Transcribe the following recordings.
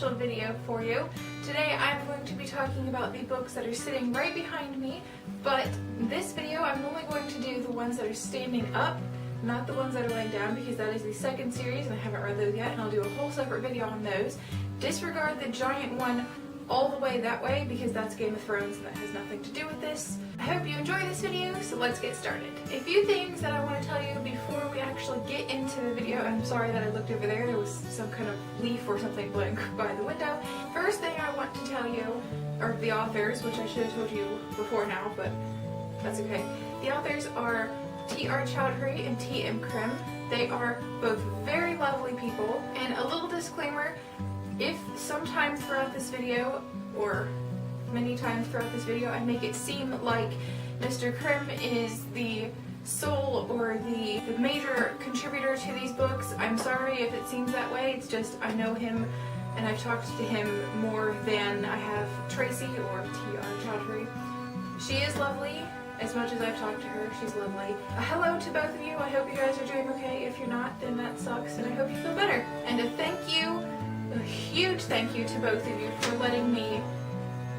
special video for you. Today I'm going to be talking about the books that are sitting right behind me, but this video I'm only going to do the ones that are standing up, not the ones that are laying down, because that is the second series and I haven't read those yet, and I'll do a whole separate video on those. Disregard the giant one all the way that way because that's Game of Thrones and that has nothing to do with this. I hope you enjoy this video, so let's get started. A few things that I want to tell you before we actually get into the video. I'm sorry that I looked over there. There was some kind of leaf or something blowing by the window. First thing I want to tell you are the authors, which I should have told you before now, but that's okay. The authors are T.R. Chowdhury and T.M. Krim. They are both very lovely people, and a little disclaimer, if sometime throughout this video, or many times throughout this video, I make it seem like Mr. Krim is the sole or the major contributor to these books, I'm sorry if it seems that way. It's just I know him and I've talked to him more than I have Tracy or T.R. Chowdhury. She is lovely. As much as I've talked to her, she's lovely. Hello to both of you. I hope you guys are doing okay. If you're not, then that sucks, and I hope you feel better. And a huge thank you to both of you for letting me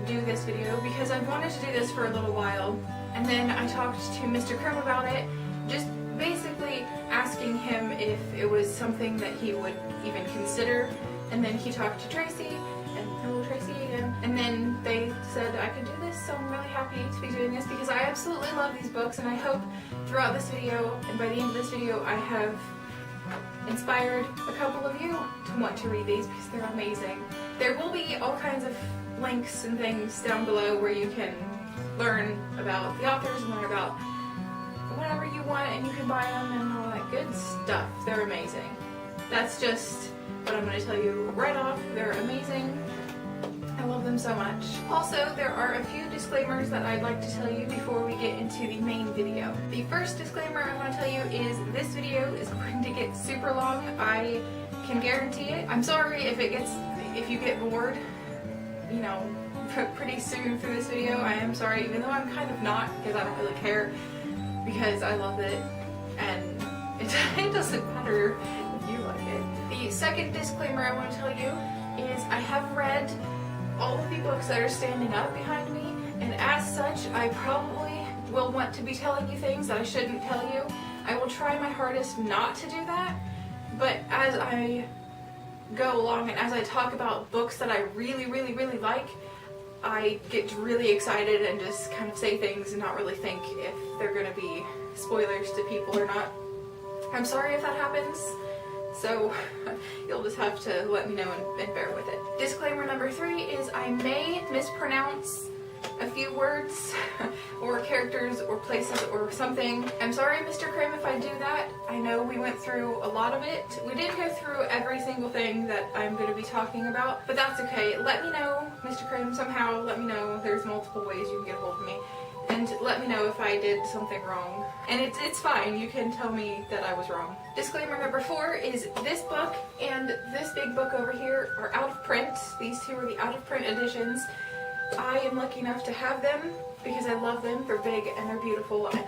do this video, because I've wanted to do this for a little while, and then I talked to Mr. Krim about it, just basically asking him if it was something that he would even consider, and then he talked to Tracy, and hello Tracy again, and then they said I could do this, so I'm really happy to be doing this because I absolutely love these books, and I hope throughout this video and by the end of this video I have inspired a couple of you to want to read these because they're amazing. There will be all kinds of links and things down below where you can learn about the authors and learn about whatever you want, and you can buy them and all that good stuff. They're amazing. That's just what I'm going to tell you right off. They're amazing. I love them so much. Also, there are a few disclaimers that I'd like to tell you before we get into the main video. The first disclaimer I want to tell you is this video is going to get super long. I can guarantee it. I'm sorry if you get bored, you know, pretty soon through this video. I am sorry, even though I'm kind of not, because I don't really care, because I love it, and it doesn't matter if you like it. The second disclaimer I want to tell you is I have read all of the books that are standing up behind me, and as such I probably will want to be telling you things that I shouldn't tell you. I will try my hardest not to do that, but as I go along and as I talk about books that I really like, I get really excited and just kind of say things and not really think if they're going to be spoilers to people or not. I'm sorry if that happens. So you'll just have to let me know and bear with it. Disclaimer number 3 is I may mispronounce a few words or characters or places or something. I'm sorry, Mr. Krim, if I do that. I know we went through a lot of it. We didn't go through every single thing that I'm going to be talking about, but that's okay. Let me know, Mr. Krim, somehow let me know. There's multiple ways you can get a hold of me. And let me know if I did something wrong. And it's fine, you can tell me that I was wrong. Disclaimer number 4 is this book and this big book over here are out of print. These two are the out of print editions. I am lucky enough to have them because I love them. They're big and they're beautiful, and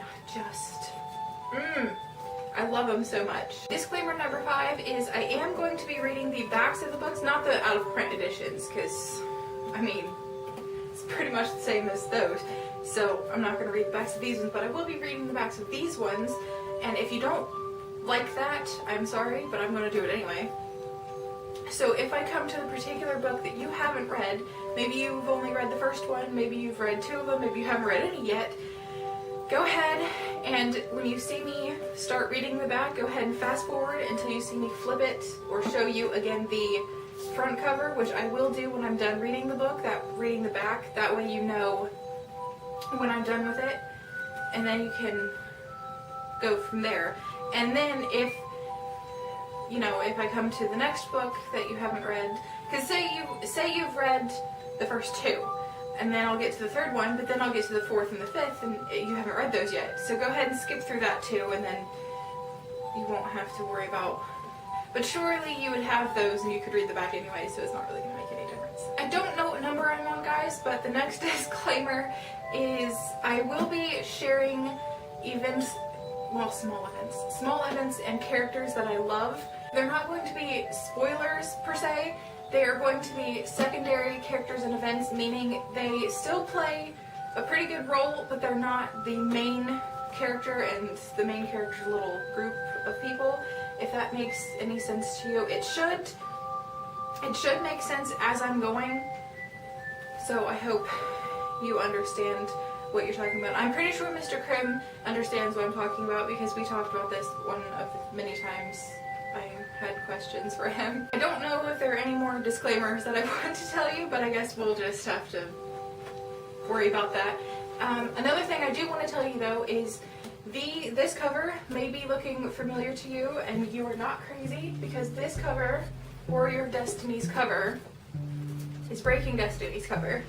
I love them so much. Disclaimer number 5 is I am going to be reading the backs of the books, not the out of print editions, because I mean it's pretty much the same as those. So I'm not going to read the backs of these ones, but I will be reading the backs of these ones, and if you don't like that, I'm sorry, but I'm going to do it anyway. So if I come to the particular book that you haven't read, maybe you've only read the first one, maybe you've read 2 of them, maybe you haven't read any yet, go ahead and when you see me start reading the back, go ahead and fast forward until you see me flip it or show you again the front cover, which I will do when I'm done reading the book, reading the back, that way you know when I'm done with it, and then you can go from there. And then if I come to the next book that you haven't read, because say you've read the first 2, and then I'll get to the 3rd one, but then I'll get to the 4th and the 5th, and you haven't read those yet. So go ahead and skip through that too, and then you won't have to worry about. But surely you would have those, and you could read the back anyway, so it's not really going to make any difference. I don't know what number I'm on, guys, but the next disclaimer is I will be sharing events, well, small events and characters that I love. They're not going to be spoilers per se, They are going to be secondary characters and events, meaning they still play a pretty good role, but they're not the main character and the main character's little group of people, if that makes any sense to you. It should make sense as I'm going, so I hope you understand what you're talking about. I'm pretty sure Mr. Krim understands what I'm talking about because we talked about this one of the many times I had questions for him. I don't know if there are any more disclaimers that I want to tell you, but I guess we'll just have to worry about that. Another thing I do want to tell you though is this cover may be looking familiar to you, and you are not crazy, because this cover, Warrior of Destiny's cover, is Breaking Destiny's cover.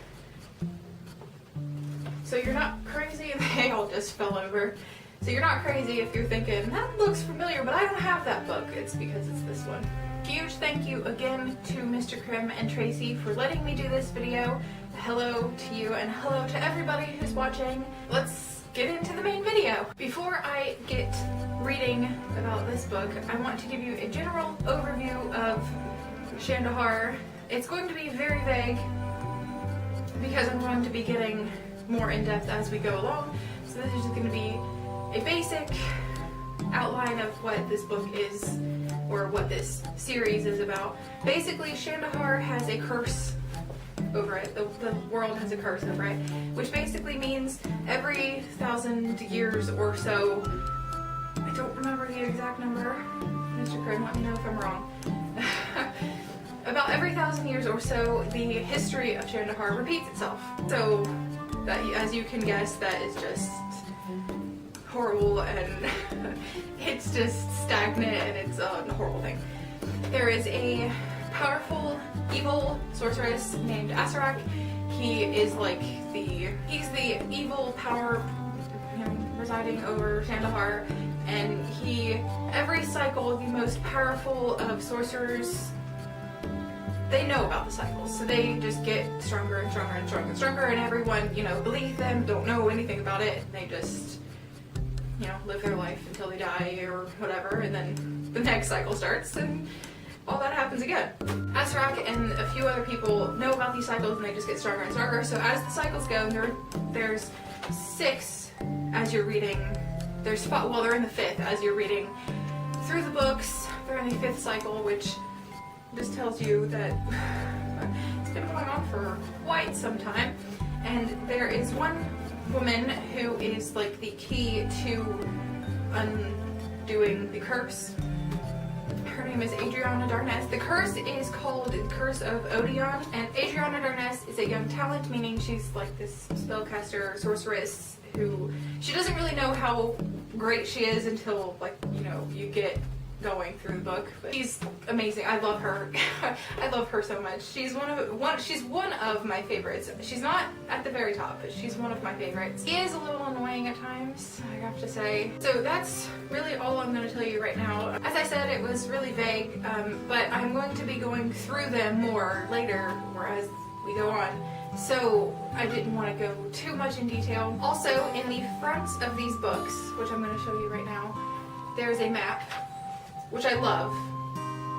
So you're not crazy, and they all just fell over. So you're not crazy if you're thinking, that looks familiar, but I don't have that book. It's because it's this one. Huge thank you again to Mr. Krim and Tracy for letting me do this video. Hello to you, and hello to everybody who's watching. Let's get into the main video. Before I get reading about this book, I want to give you a general overview of Shandahar. It's going to be very vague because I'm going to be getting more in depth as we go along. So this is just going to be a basic outline of what this book is, or what this series is about. Basically, Shandahar has a curse over it. The world has a curse over it, which basically means every 1,000 years or so, I don't remember the exact number, Mr. Krim, let me know if I'm wrong. About every 1,000 years or so, the history of Shandahar repeats itself. So, that, as you can guess, that is just horrible, and it's just stagnant, and it's a horrible thing. There is a powerful, evil sorceress named Asarak. He is like he's the evil power, you know, residing over Shandahar, and every cycle, the most powerful of sorcerers, they know about the cycles, so they just get stronger and stronger and stronger and stronger, and everyone, you know, beneath them don't know anything about it. They just, you know, live their life until they die or whatever, and then the next cycle starts, and all that happens again. Asarak and a few other people know about these cycles, and they just get stronger and stronger. So as the cycles go, there's 6 as you're reading. There's 5, well, they're in the 5th as you're reading through the books. They're in the 5th cycle, which just tells you that it's been going on for quite some time. And there is one woman who is like the key to undoing the curse. Her name is Adriana Darness. The curse is called the Curse of Odeon, and Adriana Darness is a young talent, meaning she's like this spellcaster, sorceress, who she doesn't really know how great she is until, like, you know, you get going through the book. But she's amazing. I love her. I love her so much. She's one of my favorites. She's not at the very top, but she's one of my favorites. She is a little annoying at times, I have to say. So that's really all I'm going to tell you right now. As I said, it was really vague, but I'm going to be going through them more later, or as we go on. So I didn't want to go too much in detail. Also, in the fronts of these books, which I'm going to show you right now, there's a map, which I love.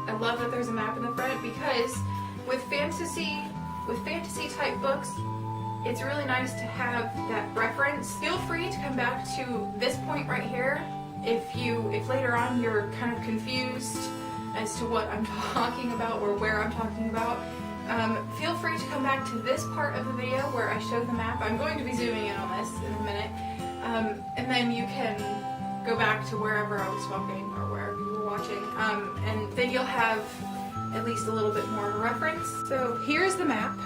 I love that there's a map in the front, because with fantasy type books, it's really nice to have that reference. Feel free to come back to this point right here if later on you're kind of confused as to what I'm talking about or where I'm talking about. Feel free to come back to this part of the video where I show the map. I'm going to be zooming in on this in a minute, and then you can go back to wherever I was talking or wherever you were watching, and then you'll have at least a little bit more of a reference. So here's the map.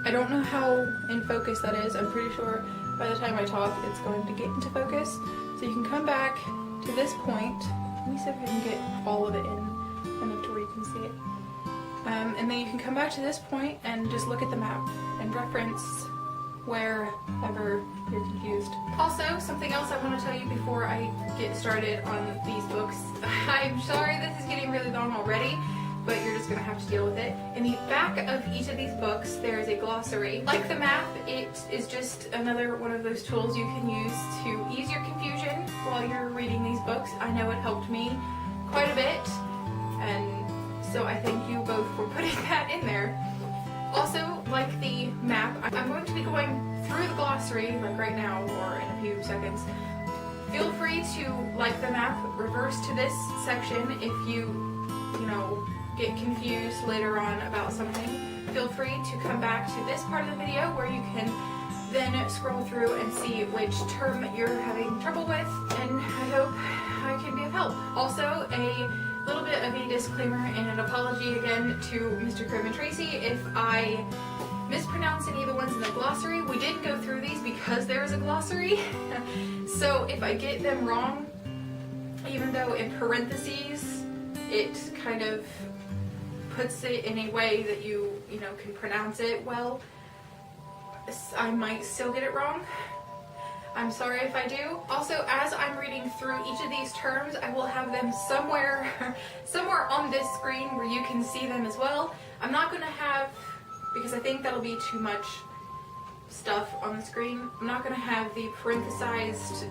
I don't know how in focus that is. I'm pretty sure by the time I talk it's going to get into focus. So you can come back to this point. Let me see if I can get all of it in enough to where you can see it. And then you can come back to this point and just look at the map and reference wherever you're confused. Also, something else I want to tell you before I get started on these books. I'm sorry this is getting really long already, but you're just going to have to deal with it. In the back of each of these books, there is a glossary. Like the map, it is just another one of those tools you can use to ease your confusion while you're reading these books. I know it helped me quite a bit, and So I thank you both for putting that in there. Also, like the map, I'm going to be going through the glossary, like right now or in a few seconds. Feel free to, like the map, reverse to this section if you get confused later on about something. Feel free to come back to this part of the video where you can then scroll through and see which term you're having trouble with, and I hope I can be of help. Also, a little bit of a disclaimer and an apology again to Mr. Crib and Tracy if I mispronounce any of the ones in the glossary. We didn't go through these because there is a glossary, so if I get them wrong, even though in parentheses it kind of puts it in a way that you can pronounce it well, I might still get it wrong. I'm sorry if I do. Also, as I'm reading through each of these terms, I will have them somewhere on this screen where you can see them as well. I'm not going to have, because I think that'll be too much stuff on the screen, I'm not going to have the parenthesized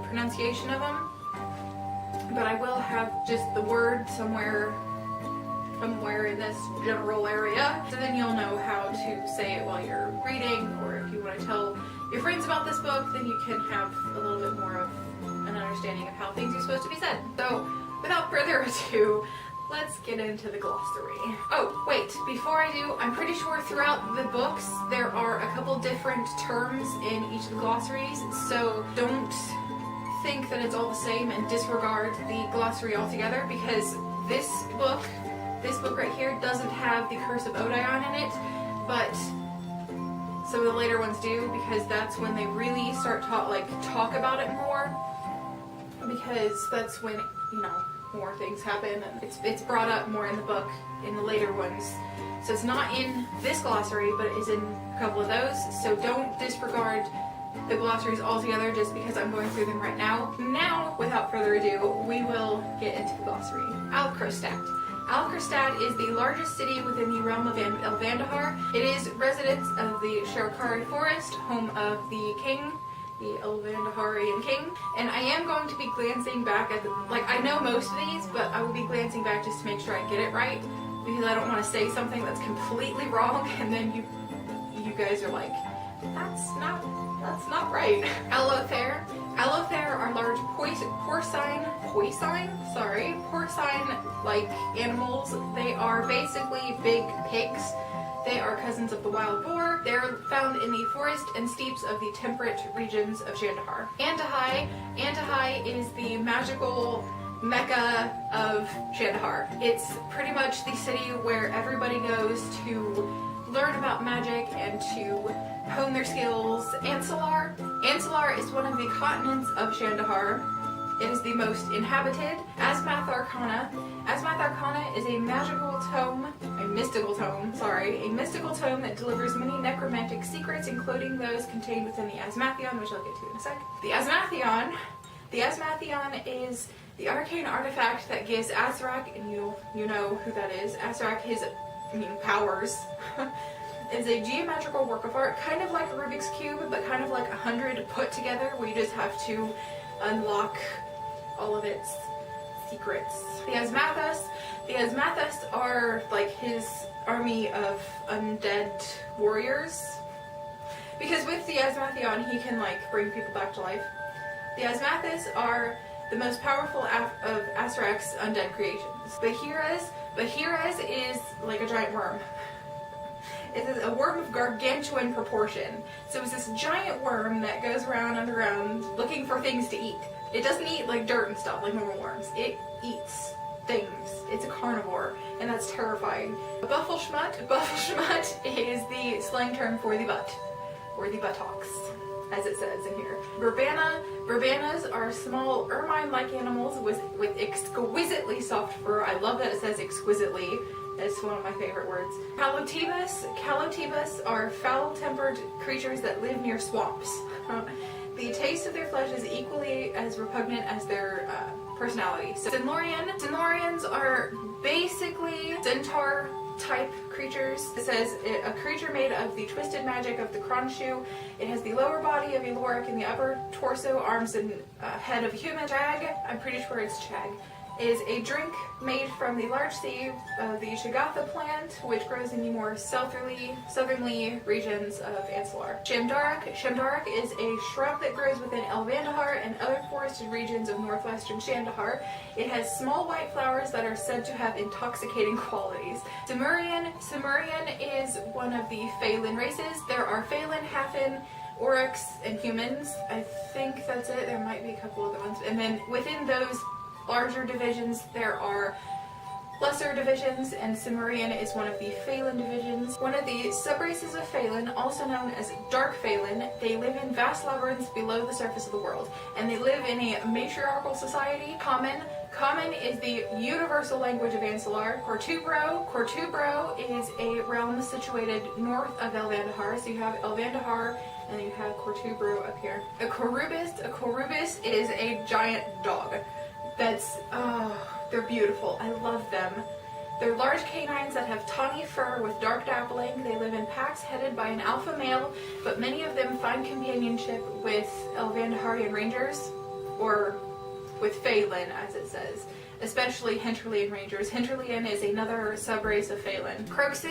pronunciation of them, but I will have just the word somewhere in this general area, so then you'll know how to say it while you're reading, or if you want to tell your friends about this book, then you can have a little bit more of an understanding of how things are supposed to be said. So, without further ado, let's get into the glossary. Oh, wait, before I do, I'm pretty sure throughout the books there are a couple different terms in each of the glossaries, so don't think that it's all the same and disregard the glossary altogether, because this book right here doesn't have the Curse of Odion in it, but some of the later ones do, because that's when they really start talk about it more, because that's when more things happen and it's brought up more in the book in the later ones. So it's not in this glossary, but it is in a couple of those, so don't disregard the glossaries altogether just because I'm going through them right now. Now, without further ado, we will get into the glossary. Alcrostat. Alcrostat is the largest city within the realm of Shandahar. It is residence of the Shandahar forest, home of the king, the Shandaharian king. And I am going to be glancing back at I know most of these, but I will be glancing back just to make sure I get it right, because I don't want to say something that's completely wrong and then you guys are like, that's not right. Allothere are large porcine-like animals. They are basically big pigs. They are cousins of the wild boar. They're found in the forest and steppes of the temperate regions of Shandahar. Antahai is the magical mecca of Shandahar. It's pretty much the city where everybody goes to learn about magic and to hone their skills. Ancilar is one of the continents of Shandahar. It is the most inhabited. Azmath Arcana is a mystical tome that delivers many necromantic secrets, including those contained within the Azmathion, which I'll get to in a sec. The Azmathion is the arcane artifact that gives Azrak, and you know who that is, Azrak his powers. It's a geometrical work of art, kind of like a Rubik's Cube, but kind of like 100 put together, where you just have to unlock all of its secrets. The Azmathas are like his army of undead warriors, because with the Azmathion he can bring people back to life. The Azmathas are the most powerful of Azrak's undead creations. Bahiras is like a giant worm. It is a worm of gargantuan proportion. So it's this giant worm that goes around underground looking for things to eat. It doesn't eat dirt and stuff like normal worms. It eats things. It's a carnivore, and that's terrifying. Buffleschmut is the slang term for the butt, or the buttocks, as it says in here. Burbanas are small ermine-like animals with exquisitely soft fur. I love that it says exquisitely. It's one of my favorite words. Calotibus are foul-tempered creatures that live near swamps. The taste of their flesh is equally as repugnant as their personality. So Centaurians are basically centaur-type creatures. It says a creature made of the twisted magic of the Kronshu. It has the lower body of a Lorik and the upper torso, arms, and head of a human. Chag, I'm pretty sure it's Chag. is a drink made from the large seed of the Shagatha plant, which grows in the more southerly regions of Ancilar. Shamdarak is a shrub that grows within Elvandahar and other forested regions of northwestern Shandahar. It has small white flowers that are said to have intoxicating qualities. Cimmerian is one of the Phelan races. There are Phelan, Halfin, Oryx, and humans. I think that's it. There might be a couple other ones. And then within those larger divisions, there are lesser divisions, and Cimmerian is one of the Phelan divisions. One of the subraces of Phelan, also known as Dark Phelan, they live in vast labyrinths below the surface of the world, and they live in a matriarchal society. Common is the universal language of Ancilar. Kortubro is a realm situated north of Elvandahar. So you have Elvandahar and you have Kortubro up here. A Korubis is a giant dog. They're beautiful. I love them. They're large canines that have tawny fur with dark dappling. They live in packs headed by an alpha male, but many of them find companionship with Elvandaharian rangers, or with Phelan, as it says, especially Hinterlian rangers. Hinterlian is another subrace of Phelan. Crocus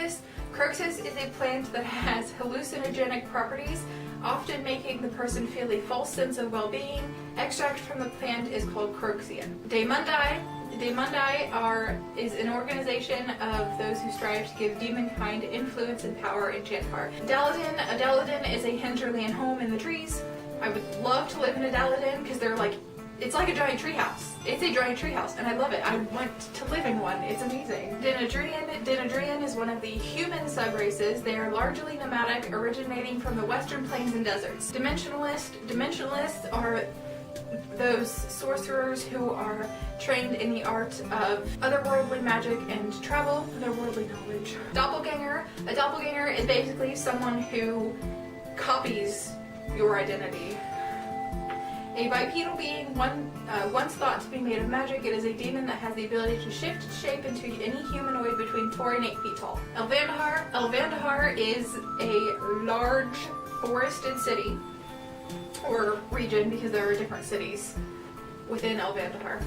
is a plant that has hallucinogenic properties, often making the person feel a false sense of well-being. Extract from the plant is called Croxian. Daemundi is an organization of those who strive to give demonkind influence and power in Shandahar. Daladin is a Hinterlian home in the trees. I would love to live in a Daladin because it's like a giant treehouse. It's a giant treehouse, and I love it. I want to live in one. It's amazing. Denadrian is one of the human subraces. They are largely nomadic, originating from the western plains and deserts. Dimensionalists are those sorcerers who are trained in the art of otherworldly magic and travel, otherworldly knowledge. A doppelganger is basically someone who copies your identity. A bipedal being, once thought to be made of magic, it is a demon that has the ability to shift its shape into any humanoid between 4 and 8 feet tall. Elvandahar is a large forested city, or region, because there are different cities within Elvandahar.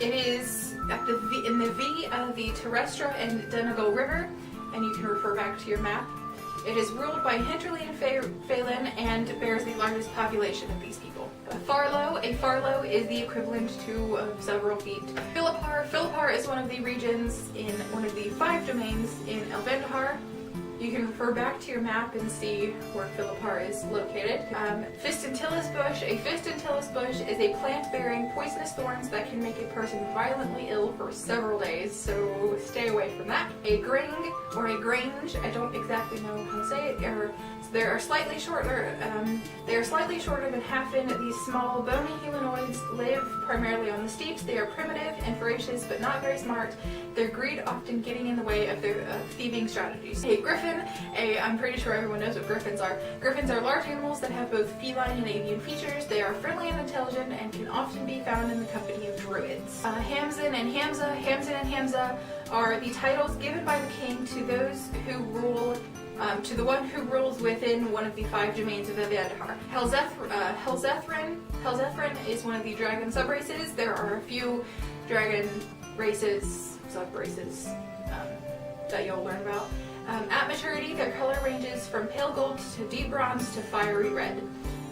It is in the V of the Terrestra and Denagal River, and you can refer back to your map. It is ruled by Hinterlian Phelan and bears the largest population of these people. A Farlow is the equivalent to several feet. Philipar is one of the regions in one of the 5 domains in Elvandahar. You can refer back to your map and see where Philipar is located. Fistantilis bush. A Fistantilis bush is a plant bearing poisonous thorns that can make a person violently ill for several days, so stay away from that. A gring or a grange, I don't exactly know how to say it, they are slightly shorter than Halfin. These small bony humanoids live primarily on the steeps. They are primitive and voracious, but not very smart. Their greed often getting in the way of their thieving strategies. A griffin, I'm pretty sure everyone knows what griffins are. Griffins are large animals that have both feline and avian features. They are friendly and intelligent and can often be found in the company of druids. Hamzin and Hamza are the titles given by the king to those who rule, to the one who rules within one of the 5 domains of Elvandahar. Helzethrin is one of the dragon subraces. There are a few dragon subraces that you'll learn about. At maturity, their color ranges from pale gold to deep bronze to fiery red.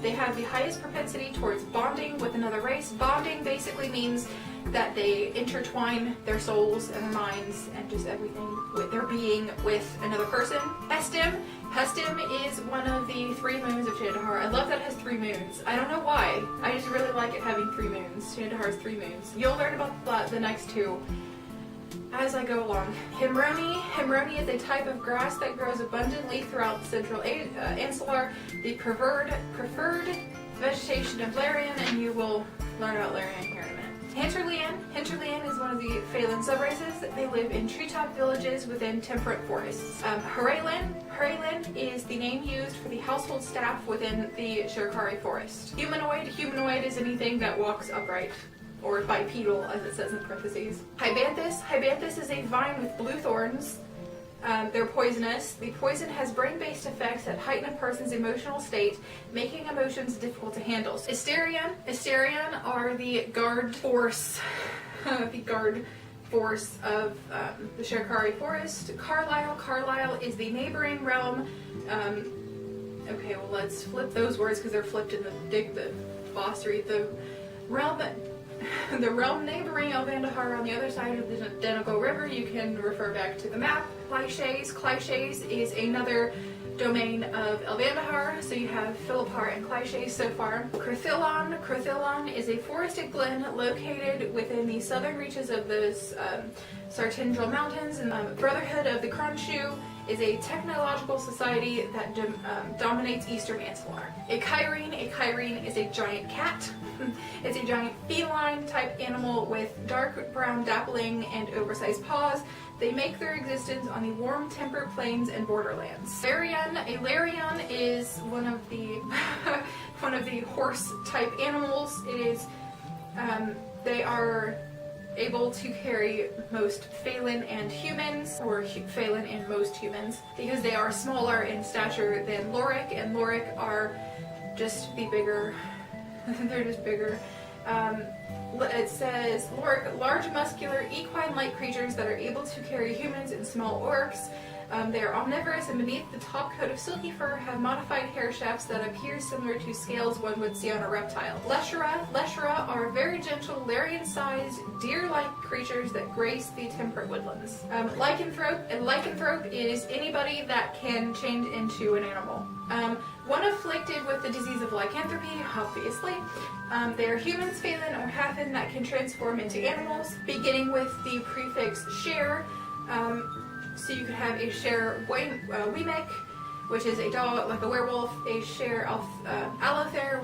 They have the highest propensity towards bonding with another race. Bonding basically means that they intertwine their souls and their minds and just everything with their being with another person. Hestim is one of the 3 moons of Shandahar. I love that it has 3 moons. I don't know why. I just really like it having 3 moons. Shandahar's 3 moons. You'll learn about the next 2 as I go along. Himroni is a type of grass that grows abundantly throughout central Ancilar, the preferred vegetation of Larian, and you will learn about Larian here in a minute. Hinterlian is one of the Phelan subraces. They live in treetop villages within temperate forests. Haralin is the name used for the household staff within the Shirkari forest. Humanoid is anything that walks upright, or bipedal, as it says in parentheses. Hybanthus is a vine with blue thorns. They're poisonous. The poison has brain-based effects that heighten a person's emotional state, making emotions difficult to handle. Asterion are the guard force the guard force of the Sherkari forest. Carlisle is the neighboring realm. Okay, well, let's flip those words because they're flipped in the glossary. The realm neighboring Elvandahar on the other side of the Denegal River. You can refer back to the map. Clychaise is another domain of Elvandahar, so you have Philippar and Clychaise so far. Crithillon is a forested glen located within the southern reaches of the Sartindral Mountains, and the Brotherhood of the Cronshoe is a technological society that dominates eastern Ancilar. A Kyrene is a giant cat. It's a giant feline type animal with dark brown dappling and oversized paws. They make their existence on the warm temperate plains and borderlands. A Larion is one of the horse type animals. It is they are able to carry most Phelan and humans, or Phelan and most humans, because they are smaller in stature than Loric, and Loric are just the bigger, they're just bigger. It says, Loric, large muscular equine-like creatures that are able to carry humans and small orcs. They are omnivorous, and beneath the top coat of silky fur have modified hair shafts that appear similar to scales one would see on a reptile. Leshera are very gentle, Larian-sized, deer-like creatures that grace the temperate woodlands. Lycanthrope is anybody that can change into an animal. One afflicted with the disease of lycanthropy, obviously. They are humans, Phelan, or Halfin that can transform into animals, beginning with the prefix share. So you could have a share Wemek, which is a dog, like a werewolf, a share Alother,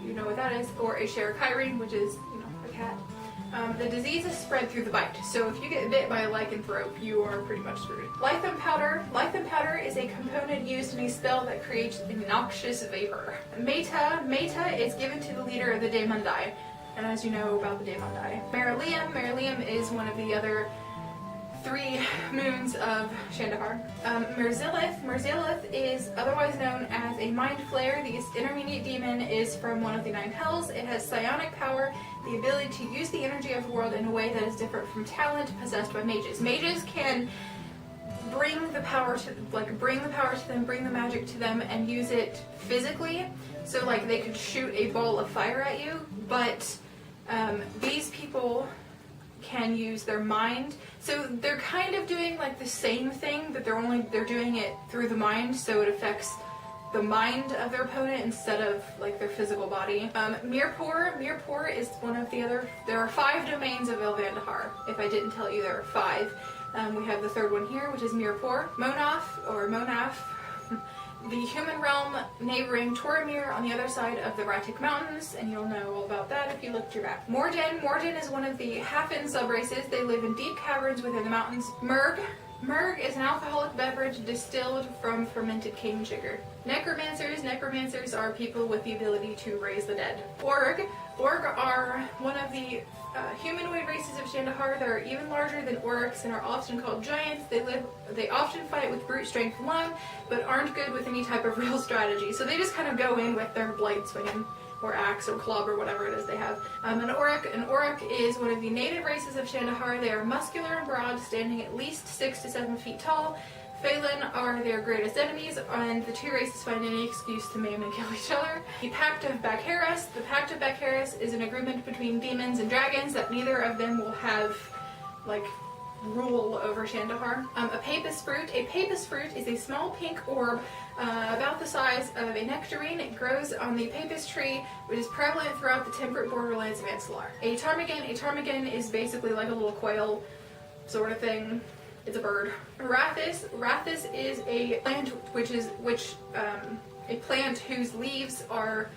you know what that is, or a share Kyrene, which is, a cat. The disease is spread through the bite, so if you get bit by a lycanthrope, you are pretty much screwed. Lithium powder is a component used in a spell that creates a noxious vapor. Meta is given to the leader of the Daemondai, and as you know about the Daemondai. Merilium is one of the other 3 moons of Shandahar. Merzilith is otherwise known as a mind flayer. The intermediate demon is from one of the 9 hells. It has psionic power, the ability to use the energy of the world in a way that is different from talent possessed by mages. Mages can bring the power to them, bring the magic to them, and use it physically. So like they could shoot a ball of fire at you, but these people can use their mind. So they're kind of doing like the same thing, but they're doing it through the mind, so it affects the mind of their opponent instead of like their physical body. Mirpur is one of the other. There are 5 domains of Elvandahar. If I didn't tell you, there are 5. We have the 3rd one here, which is Mirpur. Monaf, the human realm neighboring Toromir on the other side of the Ratic Mountains, and you'll know all about that if you look at your map. Morden is one of the Halfin subraces. They live in deep caverns within the mountains. Murg is an alcoholic beverage distilled from fermented cane sugar. Necromancers are people with the ability to raise the dead. Org are one of the humanoid races of Shandahar that are even larger than orcs and are often called giants. They often fight with brute strength alone, but aren't good with any type of real strategy. So they just kind of go in with their blade swinging, or axe, or club, or whatever it is they have. An Orc is one of the native races of Shandahar. They are muscular and broad, standing at least 6 to 7 feet tall. Phelan are their greatest enemies, and the 2 races find any excuse to maim and kill each other. The Pact of Bakharis. The Pact of Bakharis is an agreement between demons and dragons that neither of them will have, like, rule over Shandahar. A Papist fruit. A Papist fruit is a small pink orb about the size of a nectarine. It grows on the Papist tree, which is prevalent throughout the temperate borderlands of Ancilar. A ptarmigan is basically like a little quail sort of thing. It's a bird. Rathis is a plant a plant whose leaves are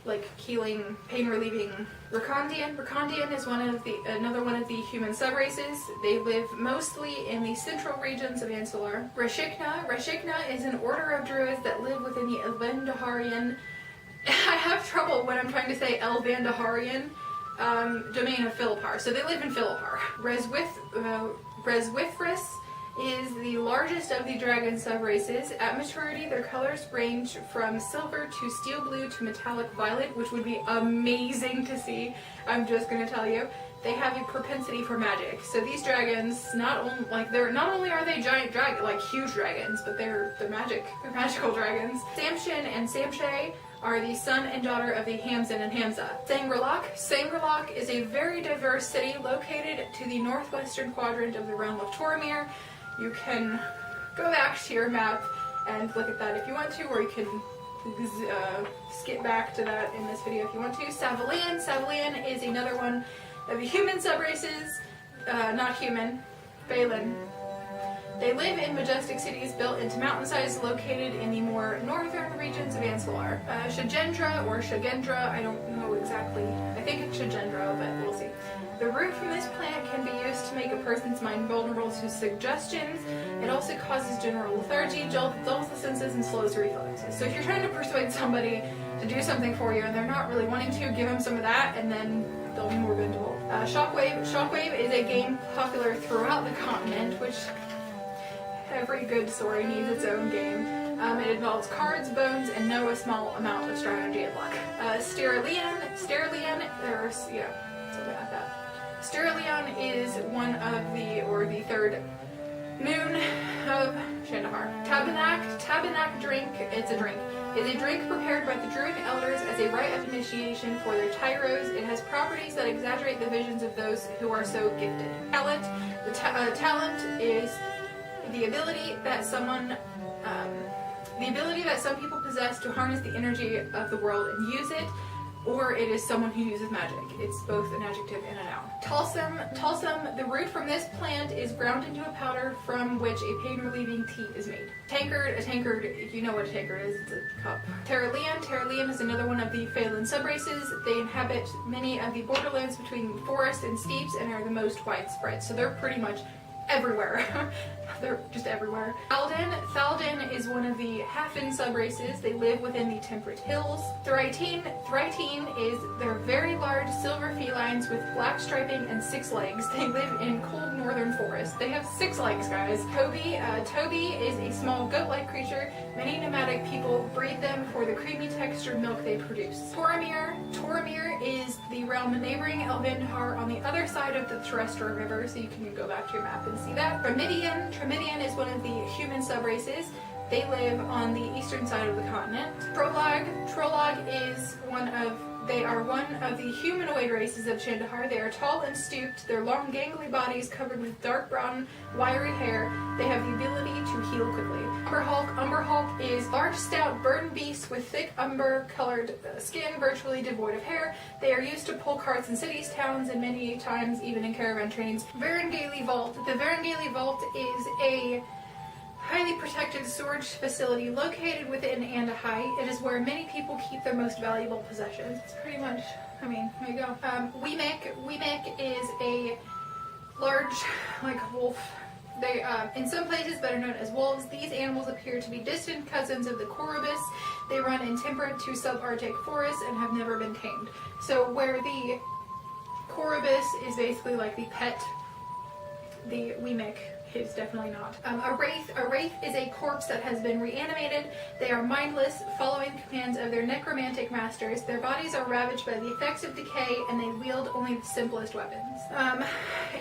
like healing, pain relieving. Rakondian is another one of the human subraces. They live mostly in the central regions of Ancilar. Rashikna is an order of druids that live within the Elvandaharian. I have trouble when I'm trying to say Elvandaharian domain of Philippar. So they live in Philippar. Reswithris is the largest of the dragon subraces. At maturity, their colors range from silver to steel blue to metallic violet, which would be amazing to see. I'm just going to tell you. they have a propensity for magic. So these dragons, not only are they giant huge dragons, but they're magical dragons. Samshin and Samshay are the son and daughter of the Hamzin and Hamza. Sangrilok is a very diverse city located to the northwestern quadrant of the realm of Toromir. You can go back to your map and look at that if you want to, or you can skip back to that in this video if you want to. Savalian is another one of the human subraces, not human, Phelan. They live in majestic cities built into mountainsides located in the more northern regions of Ansalar. Shagendra, I don't know exactly. I think it's Shagendra, but we'll see. The root from this plant can be used to make a person's mind vulnerable to suggestions. It also causes general lethargy, dulls the senses, and slows reflexes. So if you're trying to persuade somebody to do something for you and they're not really wanting to, give them some of that and then they'll be more bendable. Shockwave is a game popular throughout the continent, which every good story needs its own game. It involves cards, bones, and a small amount of strategy and luck. Sterlian, or something like that. Sterlian is one of the third moon of Shandahar. Tabernac drink, it's a drink. Is a drink prepared by the Druid elders as a rite of initiation for their tyros. It has properties that exaggerate the visions of those who are so gifted. Talent is the ability that some people possess to harness the energy of the world and use it, or it is someone who uses magic. It's both an adjective and a noun. Talsum, the root from this plant is ground into a powder from which a pain-relieving tea is made. Tankard, you know what a tankard is, it's a cup. Terralian is another one of the Phelan subraces. They inhabit many of the borderlands between forests and steeps and are the most widespread, so they're pretty much everywhere. They're just everywhere. Thalden is one of the Hafen subraces. They live within the temperate hills. Thrytene is they're very large silver felines with black striping and 6 legs. They live in cold northern forests. They have 6 legs, guys. Toby is a small goat-like creature. Many nomadic people breed them for the creamy textured milk they produce. Toromir is the realm neighboring Elvindar on the other side of the Terrestrial River, so you can go back to your map and see that. Tremidian is one of the human subraces. They live on the eastern side of the continent. Trolog is one of the humanoid races of Shandahar. They are tall and stooped, their long gangly bodies covered with dark brown, wiry hair. They have the ability to heal quickly. Umberhulk is large, stout, burdened beasts with thick umber-colored skin, virtually devoid of hair. They are used to pull carts in cities, towns, and many times even in caravan trains. Varangeli Vault. The Varangeli Vault is a highly protected storage facility located within Andahai. It is where many people keep their most valuable possessions. It's pretty much, there you go. Weemek is a large, wolf. They, in some places that are known as wolves, these animals appear to be distant cousins of the Korobus. They run in temperate to subarctic forests and have never been tamed. So where the Korobus is basically like the pet, the Weemek is definitely not. A wraith is a corpse that has been reanimated. They are mindless, following commands of their necromantic masters. Their bodies are ravaged by the effects of decay, and they wield only the simplest weapons.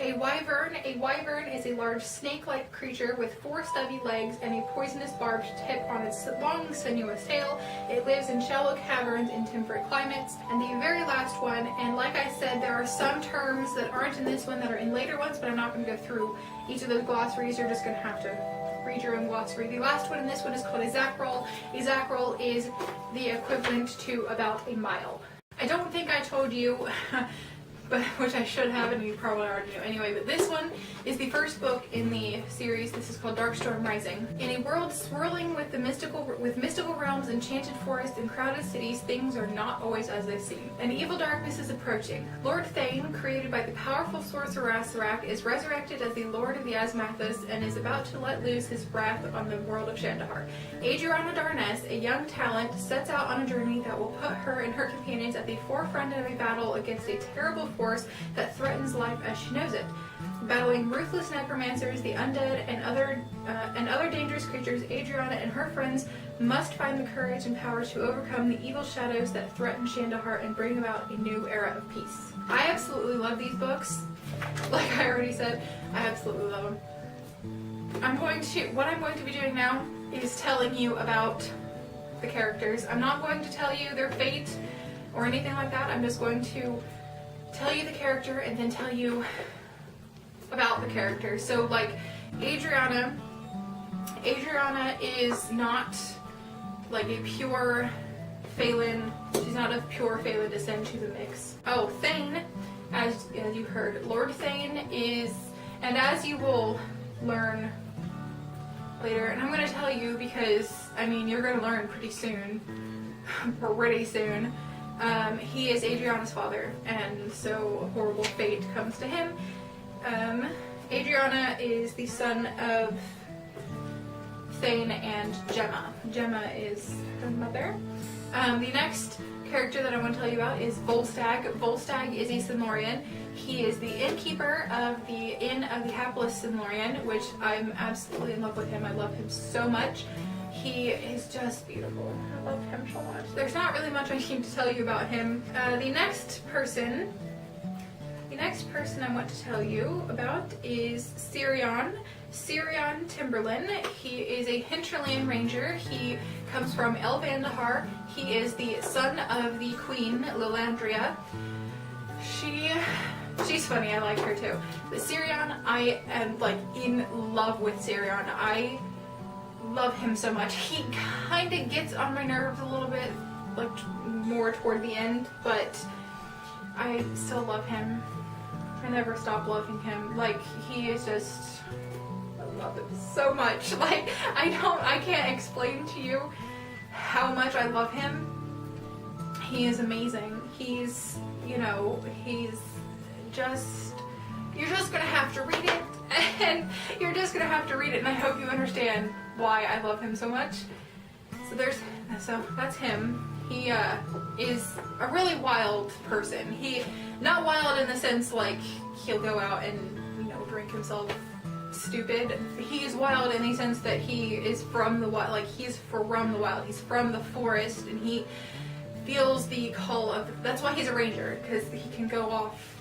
A wyvern is a large snake-like creature with 4 stubby legs and a poisonous barbed tip on its long, sinuous tail. It lives in shallow caverns in temperate climates. And the very last one, and like I said, there are some terms that aren't in this one that are in later ones, but I'm not going to go through each of those glossaries. You're just going to have to read your own glossary. The last one in this one is called a zackrol. A zackrol is the equivalent to about a mile. I don't think I told you, but which I should have, and you probably already know anyway, but this one is the first book in the series. This is called Darkstorm Rising. In a world swirling with mystical realms, enchanted forests, and crowded cities, things are not always as they seem. An evil darkness is approaching. Lord Thane, created by the powerful sorcerer Asarak, is resurrected as the Lord of the Asmathus and is about to let loose his wrath on the world of Shandahar. Adriana Darness, a young talent, sets out on a journey that will put her and her companions at the forefront of a battle against a terrible force that threatens life as she knows it. Battling ruthless necromancers, the undead, and other dangerous creatures, Adriana and her friends must find the courage and power to overcome the evil shadows that threaten Shandahar and bring about a new era of peace. I absolutely love these books. Like I already said, I absolutely love them. What I'm going to be doing now is telling you about the characters. I'm not going to tell you their fate or anything like that. I'm just going to tell you the character and then tell you about the character. So like Adriana is not like a pure Phelan. She's not of pure Phelan descent. She's a mix. Oh, Thane, as you heard, Lord Thane is, and as you will learn later, and I'm going to tell you because, I mean, you're going to learn pretty soon. He is Adriana's father, and so a horrible fate comes to him. Adriana is the son of Thane and Gemma. Gemma is her mother. The next character that I want to tell you about is Volstagg. Volstagg is a Silmarillion. He is the innkeeper of the Inn of the Hapless Silmarillion, which I'm absolutely in love with him. I love him so much. He is just beautiful. I love him so much. There's not really much I need to tell you about him. The next person I want to tell you about is Sirion Timberlin. He is a Hinterland Ranger. He comes from Shandahar. He is the son of the Queen, Lilandria. She's funny, I like her too. But Sirion, I am like in love with Sirion. I love him so much. He kind of gets on my nerves a little bit, like more toward the end, but I still love him. I never stop loving him. Like, he is just, I love him so much. Like, I can't explain to you how much I love him. He is amazing. He's just, you're just gonna have to read it, and you're just gonna have to read it, and I hope you understand why I love him so much. So that's him. He is a really wild person. Not wild in the sense like he'll go out and, drink himself stupid. He is wild in the sense that he is from the wild, like he's from the wild. He's from the forest, and he feels the call of, that's why he's a ranger, because he can go off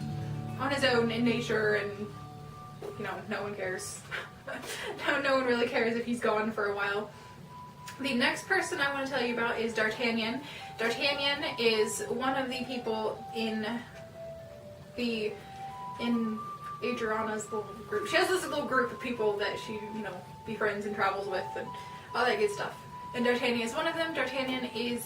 on his own in nature, and no one cares. no one really cares if he's gone for a while. The next person I want to tell you about is D'Artagnan. D'Artagnan is one of the people in Adriana's little group. She has this little group of people that she, befriends and travels with and all that good stuff. And D'Artagnan is one of them. D'Artagnan is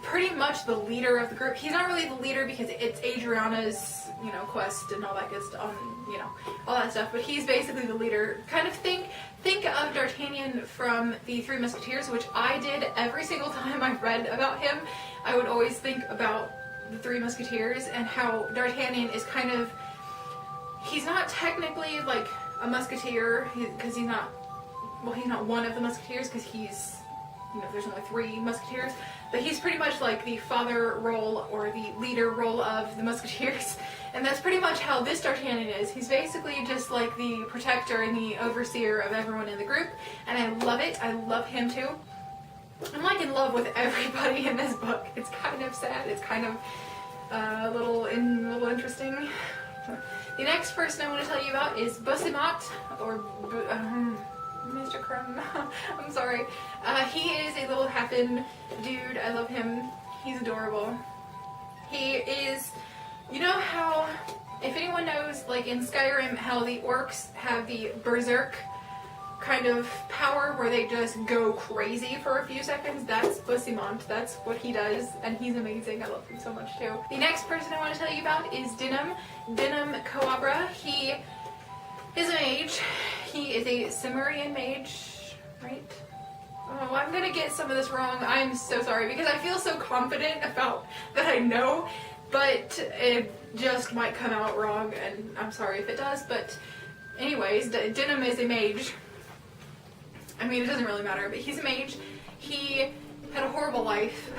pretty much the leader of the group. He's not really the leader because it's Adriana's, quest and all that good stuff, all that stuff, but he's basically the leader. Kind of think of D'Artagnan from the Three Musketeers, which I did every single time I read about him. I would always think about the Three Musketeers and how D'Artagnan is kind of, he's not technically like a musketeer, because he's not one of the musketeers, because he's, there's only 3 musketeers, but he's pretty much like the father role or the leader role of the musketeers, and that's pretty much how this D'Artagnan is. He's basically just like the protector and the overseer of everyone in the group, and I love it. I love him too. I'm like in love with everybody in this book. It's kind of sad. It's kind of a little interesting. The next person I want to tell you about is Busimat, or Mr. Crumb. I'm sorry. He is a little half-in dude. I love him. He's adorable. He is, how, if anyone knows, like in Skyrim, how the orcs have the berserk kind of power where they just go crazy for a few seconds, that's Busimat. That's what he does, and he's amazing. I love him so much too. The next person I want to tell you about is Dinam Coabra. He is a mage. He is a Cimmerian mage, right? Oh, I'm gonna get some of this wrong. I'm so sorry, because I feel so confident about that I know, but it just might come out wrong, and I'm sorry if it does, but anyways, Dinam is a mage. I mean, it doesn't really matter, but he's a mage. He had a horrible life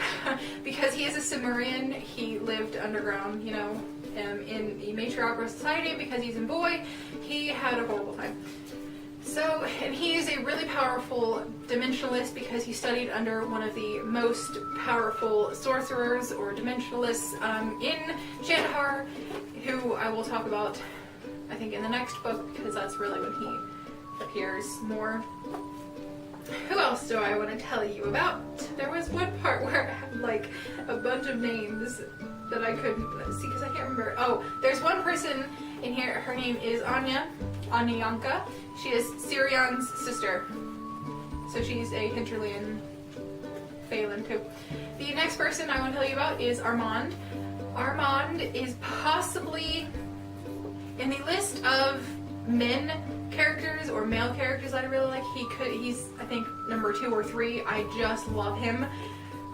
because he is a Cimmerian. He lived underground, in a matriarchal society because he's a boy. He had a horrible time. So, and he is a really powerful dimensionalist because he studied under one of the most powerful sorcerers or dimensionalists in Shandahar, who I will talk about, I think, in the next book, because that's really when he appears more. Who else do I want to tell you about? There was one part where I had like a bunch of names that I couldn't see because I can't remember. Oh, there's one person in here, her name is Anya Yanka. She is Sirion's sister. So she's a Hinterlian Phelan too. The next person I want to tell you about is Armand. Armand is possibly in the list of men characters or male characters I really like. He's I think number 2 or 3. I just love him.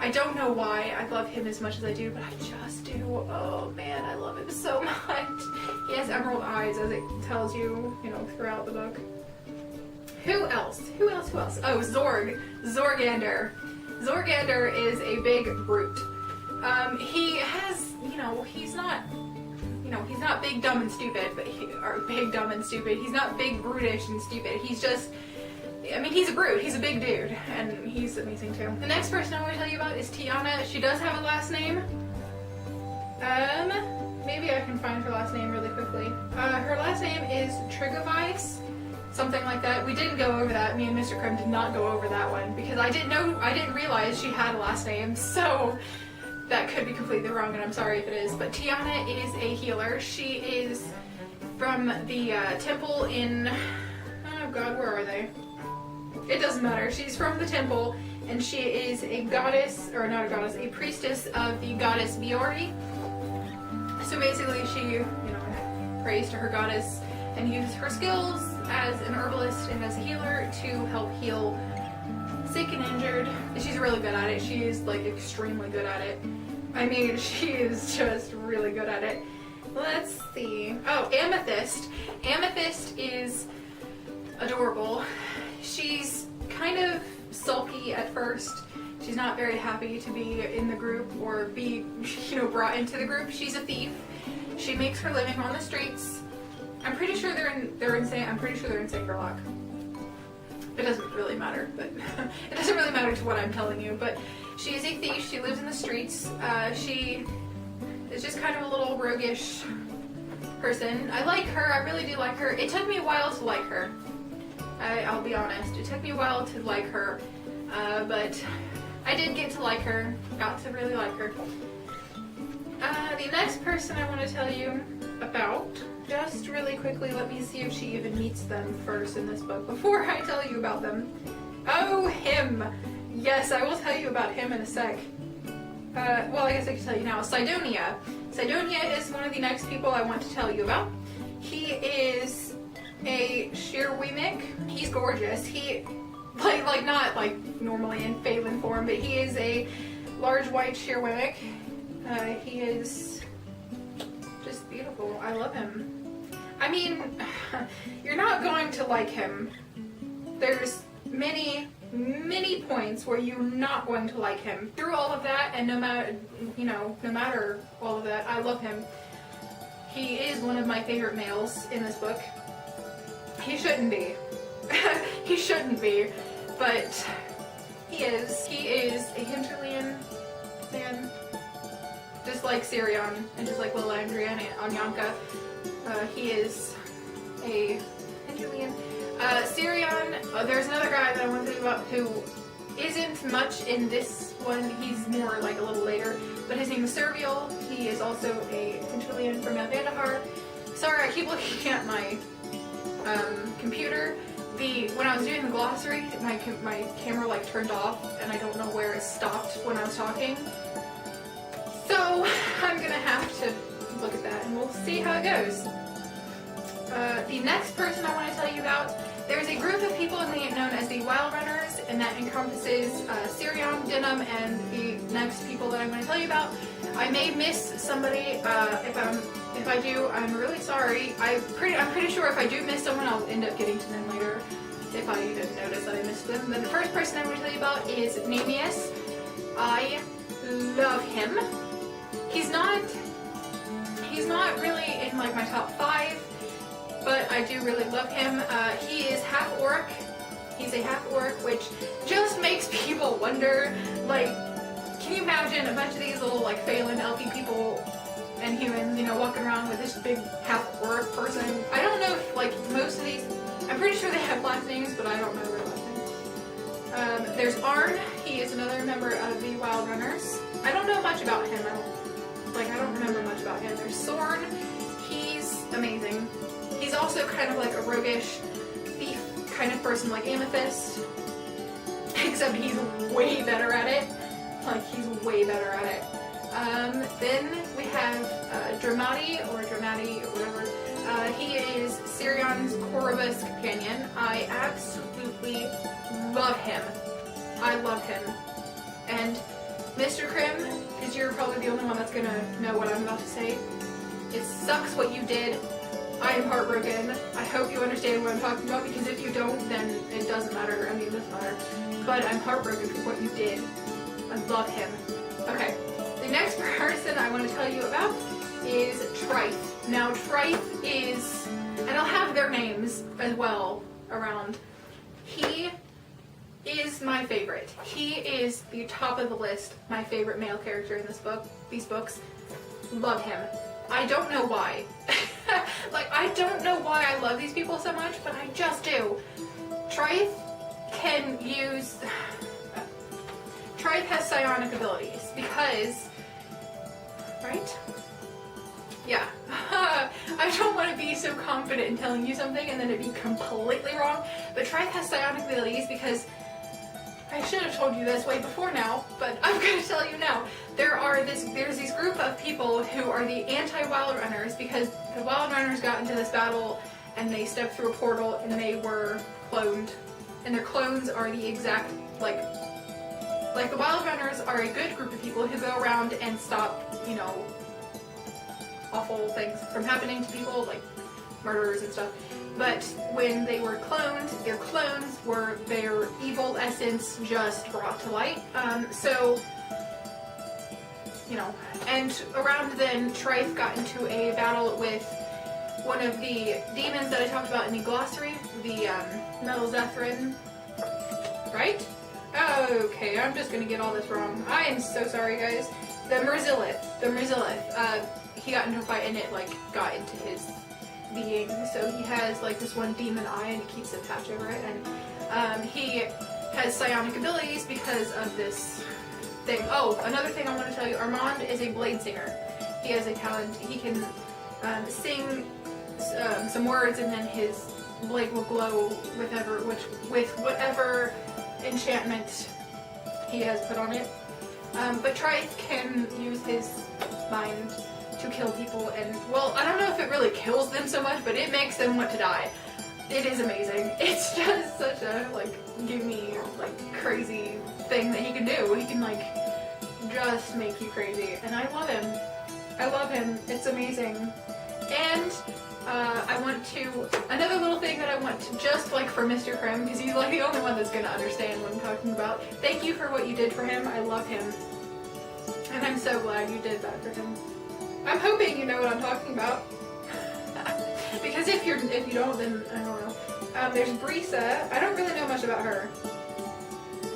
I don't know why I love him as much as I do, but I just do. Oh man, I love him so much. He has emerald eyes, as it tells you, throughout the book. Who else? Oh, Zorgander. Zorgander is a big brute. He has, he's not big, dumb, and stupid, or big, dumb, and stupid. He's not big, brutish, and stupid. He's just, he's a brute. He's a big dude, and he's amazing too. The next person I want to tell you about is Tiana. She does have a last name. Maybe I can find her last name really quickly. Her last name is Trigovice, something like that. We didn't go over that. Me and Mr. Krim did not go over that one because I didn't realize she had a last name, so that could be completely wrong, and I'm sorry if it is. But Tiana is a healer. She is from the temple in, oh god, where are they? It doesn't matter. She's from the temple, and she is a goddess, or not a goddess, a priestess of the goddess Biori. So basically she, prays to her goddess and uses her skills as an herbalist and as a healer to help heal sick and injured. She's really good at it. She is like extremely good at it. She is just really good at it. Let's see. Oh, Amethyst. Amethyst is adorable. She's kind of sulky at first. She's not very happy to be in the group or be, brought into the group. She's a thief. She makes her living on the streets. I'm pretty sure they're in Sacred Lock. It doesn't really matter, but it doesn't really matter to what I'm telling you. But she is a thief. She lives in the streets. She is just kind of a little roguish person. I like her. I really do like her. It took me a while to like her. I'll be honest. It took me a while to like her, but I did get to like her. Got to really like her. The next person I want to tell you about, just really quickly, let me see if she even meets them first in this book before I tell you about them. Oh, him! Yes, I will tell you about him in a sec. Well, I guess I can tell you now. Sidonia. Sidonia is one of the next people I want to tell you about. He is a Shirwemik. He's gorgeous. He, like not like normally in Phelan form, but he is a large white Shirwemik. He is just beautiful. I love him. You're not going to like him. There's many points where you're not going to like him. Through all of that, and no matter all of that, I love him. He is one of my favorite males in this book. He shouldn't be. He shouldn't be, but he is. He is a Hinterlian man, just like Sirion and just like Little Andrea and Anyanka. He is a Hinterlian. Sirion, there's another guy that I want to tell you about who isn't much in this one. He's more like a little later, but his name is Servial. He is also a Hinterlian from Shandahar. Sorry, I keep looking at my computer. When I was doing the glossary, my camera turned off, and I don't know where it stopped when I was talking. So I'm gonna have to look at that, and we'll see how it goes. The next person I want to tell you about, there's a group of people known as the Wild Runners, and that encompasses Sirion, Denim, and the next people that I'm going to tell you about. I may miss somebody. If I do, I'm really sorry. I'm pretty sure if I do miss someone, I'll end up getting to them later, if I even notice that I missed them. But the first person I'm going to tell you about is Namius. I love him. He's not really in my top 5. but I do really love him. He is half orc. He's a half orc, which just makes people wonder, like, can you imagine a bunch of these little like Phelan elfy people and humans, you know, walking around with this big half orc person? I don't know if like most of these, I'm pretty sure they have last names, but I don't know their last names. There's Arn. He is another member of the Wild Runners. I don't know much about him. I don't remember much about him. There's Sorn. He's amazing. He's also kind of like a roguish thief kind of person like Amethyst, except he's way better at it. Like, he's way better at it. Then we have Dramati, or whatever. He is Sirion's Korva's companion. I absolutely love him. I love him. And Mr. Krim, because you're probably the only one that's gonna know what I'm about to say. It sucks what you did. I am heartbroken. I hope you understand what I'm talking about, because if you don't, then it doesn't matter. I mean, it doesn't matter. But I'm heartbroken for what you did. I love him. Okay, the next person I want to tell you about is Trife. Now, Trife is, and I'll have their names as well around. He is my favorite. He is the top of the list, my favorite male character in these books. Love him. I don't know why. Like, I don't know why I love these people so much, but I just do. Trife has psionic abilities because, right? Yeah. I don't want to be so confident in telling you something and then it be completely wrong, but Trife has psionic abilities because, I should have told you this way before now, but I'm going to tell you now. There's this group of people who are the anti-Wild Runners because the Wild Runners got into this battle and they stepped through a portal and they were cloned. And their clones are the exact, like the Wild Runners are a good group of people who go around and stop, you know, awful things from happening to people, like murderers and stuff. But when they were cloned, their clones were their evil essence just brought to light. So, you know, and around then, Trife got into a battle with one of the demons that I talked about in the glossary, the Metal Zethrin, right? Okay, I'm just gonna get all this wrong. I am so sorry, guys. The Merzillith. He got into a fight and it, like, got into his being. So he has, like, this one demon eye and it keeps a patch over it. And he has psionic abilities because of this thing. Oh, another thing I want to tell you. Armand is a blade singer. He has a talent. He can sing some words and then his blade will glow with whatever enchantment he has put on it. But Trife can use his mind to kill people, and, well, I don't know if it really kills them so much, but it makes them want to die. It is amazing. It's just such a, like, give me, like, crazy thing that he can do. He can, like, just make you crazy, and I love him. I love him. It's amazing. And I want to, another little thing that I want to, just like for Mr. Krim, because he's like the only one that's going to understand what I'm talking about. Thank you for what you did for him. I love him. And I'm so glad you did that for him. I'm hoping you know what I'm talking about. Because if you don't, then I don't know. There's Brisa. I don't really know much about her.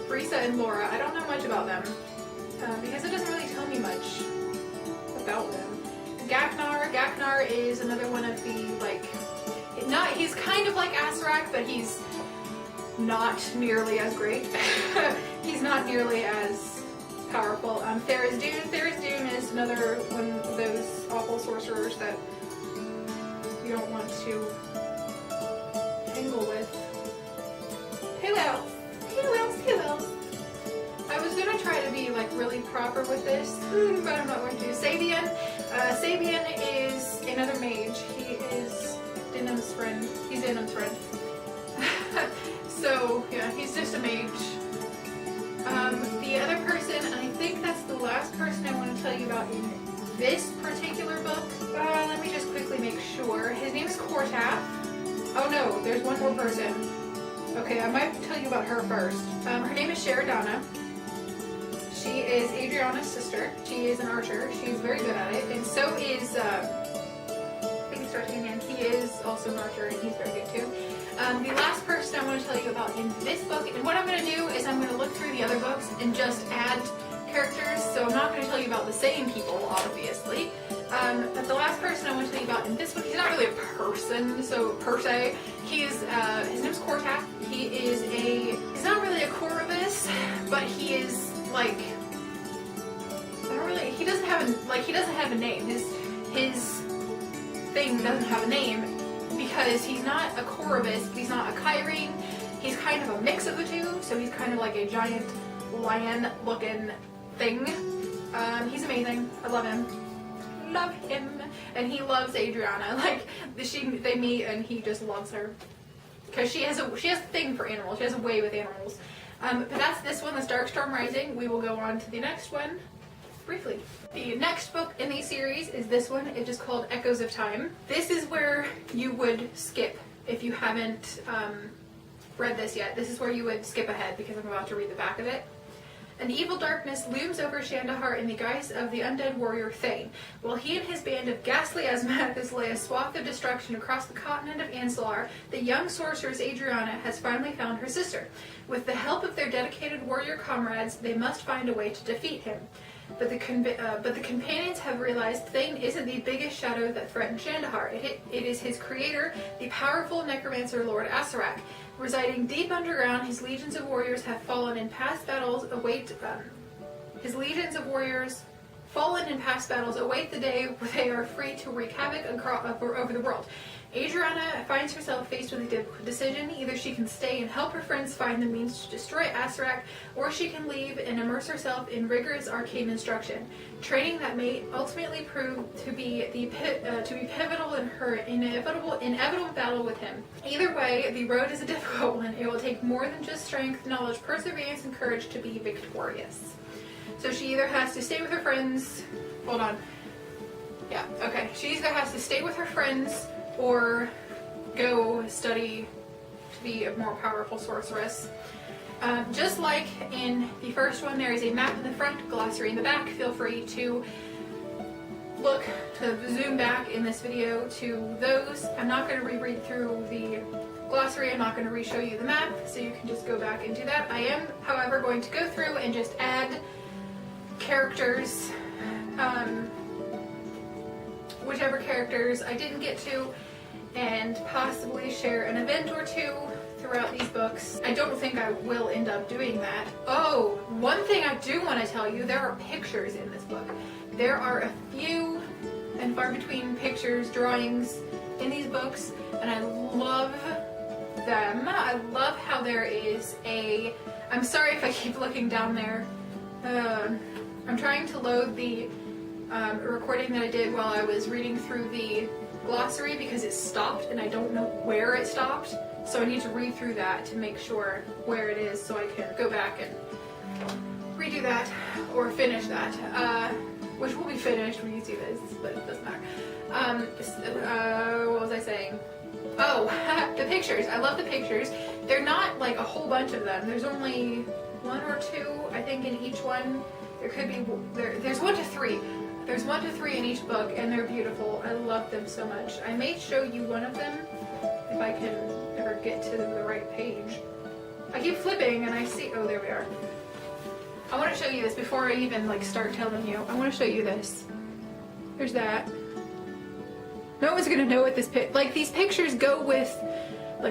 Brisa and Laura. I don't know much about them. Because it doesn't really tell me much about them. Gaknar is another one of the, like, he's kind of like Asarak, but he's not nearly as great. He's not nearly as powerful. Tharizdun is another one of those awful sorcerers that you don't want to tangle with. Who else? I was gonna try to be, like, really proper with this, but I'm not going to. Sabian. Sabian is another mage. He is Dinam's friend. He's Dinam's friend. So, yeah, he's just a mage. The other person, and I think that's the last person I want to tell you about in this particular book. Let me just quickly make sure. His name is Kortaf. Oh no, there's one more person. Okay, I might tell you about her first. Her name is Sharadana. She is Adriana's sister. She is an archer. She's very good at it, and so is, I think it's D'Artagnan. He is also an archer and he's very good too. The last person I want to tell you about in this book, and what I'm going to do is I'm going to look through the other books and just add characters, so I'm not going to tell you about the same people, obviously. But the last person I want to tell you about in this book, he's not really a person, so per se. His name's Cortac. He's not really a Corvus, but he is like, he doesn't have a name. His thing doesn't have a name because he's not a Corvus, he's not a Kyrene. He's kind of a mix of the two, so he's kind of like a giant lion-looking thing. He's amazing. I love him. And he loves Adriana. Like they meet and he just loves her because she has a thing for animals. She has a way with animals. But that's this one, that's Darkstorm Rising. We will go on to the next one briefly. The next book in the series is this one. It is called Echoes of Time. This is where you would skip if you haven't read this yet. This is where you would skip ahead because I'm about to read the back of it. An evil darkness looms over Shandahar in the guise of the undead warrior Thane, while he and his band of ghastly asthmatics lay a swath of destruction across the continent of Ansalar. The young sorceress Adriana has finally found her sister. With the help of their dedicated warrior comrades, they must find a way to defeat him. But the companions have realized Thane isn't the biggest shadow that threatens Shandahar. It is his creator, the powerful necromancer Lord Asarak. Residing deep underground, his legions of warriors have fallen in past battles await the day where they are free to wreak havoc over the world. Adriana finds herself faced with a difficult decision. Either she can stay and help her friends find the means to destroy Asarak, or she can leave and immerse herself in rigorous arcane instruction, training that may ultimately prove to be pivotal in her inevitable battle with him. Either way, the road is a difficult one. It will take more than just strength, knowledge, perseverance, and courage to be victorious. So she either has to stay with her friends. Hold on. Yeah. Okay. She either has to stay with her friends or go study to be a more powerful sorceress. Just like in the first one, there is a map in the front, glossary in the back. Feel free to zoom back in this video to those. I'm not going to reread through the glossary. I'm not going to re-show you the map, so you can just go back and do that. I am, however, going to go through and just add characters, whichever characters I didn't get to, and possibly share an event or two throughout these books. I don't think I will end up doing that. Oh, one thing I do want to tell you, there are pictures in this book. There are a few and far between pictures, drawings in these books, and I love them. I love how there is I'm sorry if I keep looking down there. I'm trying to load the recording that I did while I was reading through the glossary because it stopped and I don't know where it stopped, so I need to read through that to make sure where it is so I can go back and redo that or finish that, which will be finished when you see this, but it doesn't matter. What was I saying? Oh, the pictures. I love the pictures. They're not like a whole bunch of them. There's only one or two, I think, in each one. There could be, there's 1 to 3. There's 1 to 3 in each book, and they're beautiful. I love them so much. I may show you one of them if I can ever get to the right page. I keep flipping and I see, oh, there we are. I want to show you this before I even start telling you. I want to show you this. There's that. No one's gonna know what these pictures go with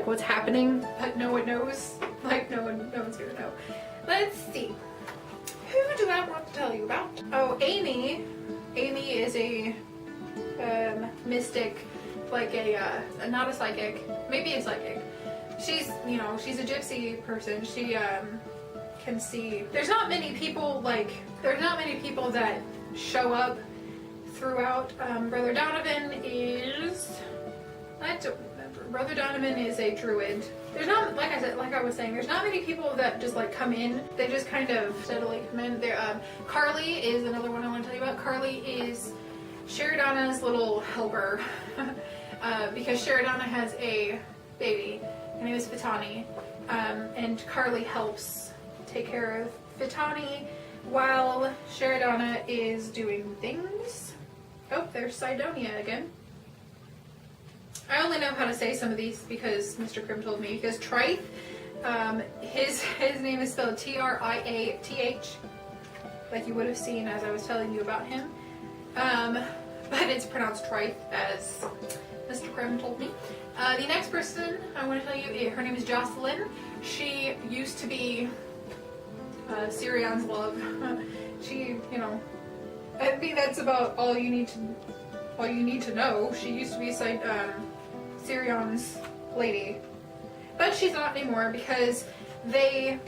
what's happening, but no one knows. No one's gonna know. Let's see. Who do I want to tell you about? Oh, Amy. Amy is a mystic, not a psychic, maybe a psychic. She's a gypsy person. She can see. There's not many people that show up throughout. Brother Donovan is, I don't remember. Brother Donovan is a druid. There's not, like I was saying, there's not many people that just come in. They just kind of steadily come in. There, Carly is another one I want to tell you about. Carly is Sheridana's little helper because Sheridana has a baby. Her name is Fitani, and Carly helps take care of Fitani while Sheridana is doing things. Oh, there's Sidonia again. I only know how to say some of these because Mr. Krim told me. Because Trith, his name is spelled Triath, like you would have seen as I was telling you about him. But it's pronounced Trith, as Mr. Krim told me. The next person I want to tell you, her name is Jocelyn. She used to be Sirion's love. She, you know, I think that's about all you need to know. She used to be Sirion's lady, but she's not anymore because they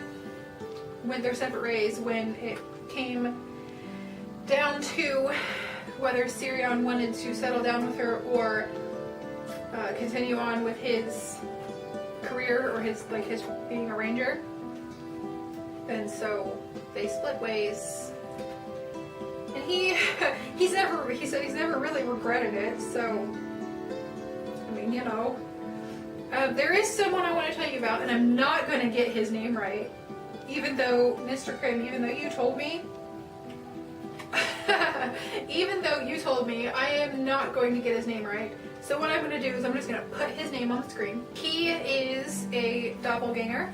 went their separate ways when it came down to whether Sirion wanted to settle down with her or continue on with his career or his being a ranger. And so they split ways. And he said he's never really regretted it. So I mean, you know, there is someone I want to tell you about, and I'm not going to get his name right, even though Mr. Krim, even though you told me. Even though you told me, I am not going to get his name right. So what I'm going to do is I'm just going to put his name on the screen. He is a doppelganger.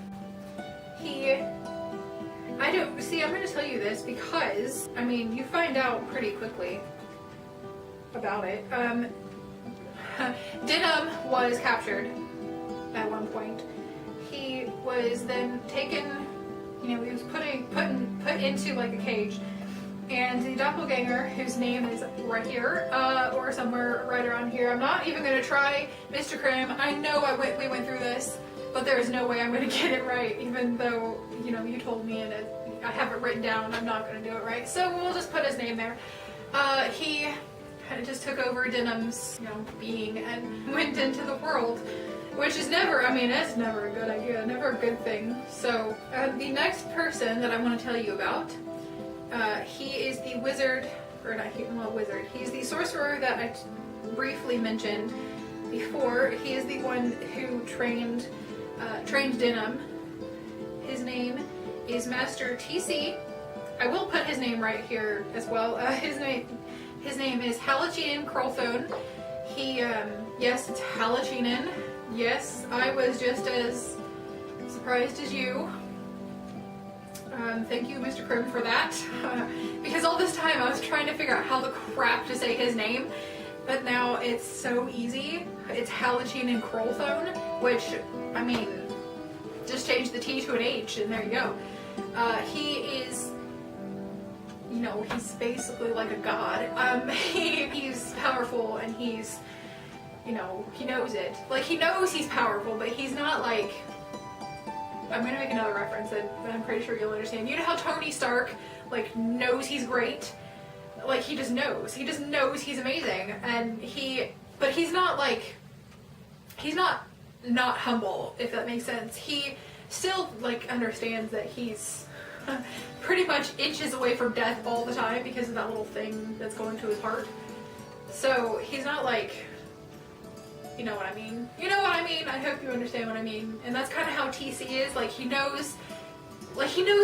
I'm going to tell you this because, I mean, you find out pretty quickly about it. Denim was captured at one point. He was then taken, you know, he was put into like a cage. And the doppelganger, whose name is right here, or somewhere right around here. I'm not even going to try, Mr. Krim. I know we went through this, but there is no way I'm going to get it right, even though, you know, you told me and I have it written down. I'm not going to do it right. So we'll just put his name there. He kind of just took over Denim's, you know, being and went into the world, which is never, I mean, that's never a good idea, never a good thing. So the next person that I want to tell you about, he is the wizard, or not wizard, he's the sorcerer that I briefly mentioned before. He is the one who trained Denim. His name is Master TC. I will put his name right here as well. His name is Halachinen Krolthone. He, yes, it's Halachinen. Yes, I was just as surprised as you. Thank you, Mr. Krim, for that. Because all this time I was trying to figure out how the crap to say his name, but now it's so easy. It's Halachinen Krolthone, which, I mean, just change the T to an H and there you go. He is, you know, he's basically like a god. He's powerful and he's, you know, he knows it. Like, he knows he's powerful, but he's not like, I'm going to make another reference that I'm pretty sure you'll understand. You know how Tony Stark, like, knows he's great? Like, he just knows. He just knows he's amazing. And but he's not like, he's not humble, if that makes sense. He still, like, understands that he's pretty much inches away from death all the time because of that little thing that's going to his heart. So he's not like, you know what I mean? You know what I mean? I hope you understand what I mean. And that's kind of how TC is. Like, he knows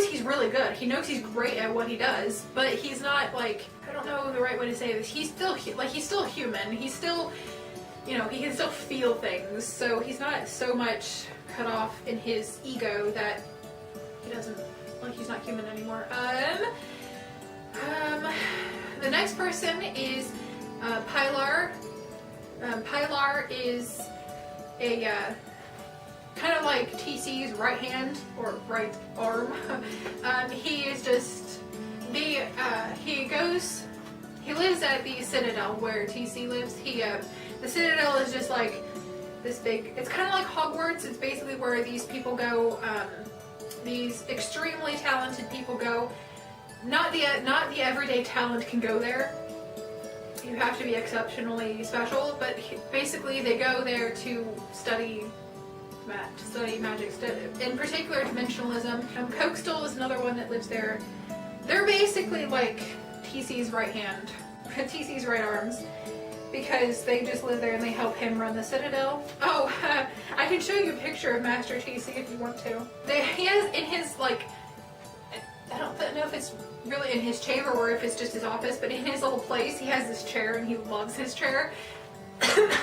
he's really good. He knows he's great at what he does, but he's not like, I don't know the right way to say this. He's still he's still human. He's still, you know, he can still feel things. So he's not so much cut off in his ego that he doesn't, like, he's not human anymore. The next person is Pilar. Pilar is a kind of like TC's right hand or right arm. He is just he lives at the Citadel where TC lives. The Citadel is just like this big, it's kind of like Hogwarts. It's basically where these people go, these extremely talented people go. Not the everyday talent can go there. You have to be exceptionally special, but basically they go there to study magic, in particular dimensionalism. Coaxstall is another one that lives there. They're basically like TC's right hand, TC's right arms, because they just live there and they help him run the Citadel. Oh, I can show you a picture of Master TC if you want to. He has in his, like, I don't know if it's really in his chamber or if it's just his office, but in his little place he has this chair and he loves his chair.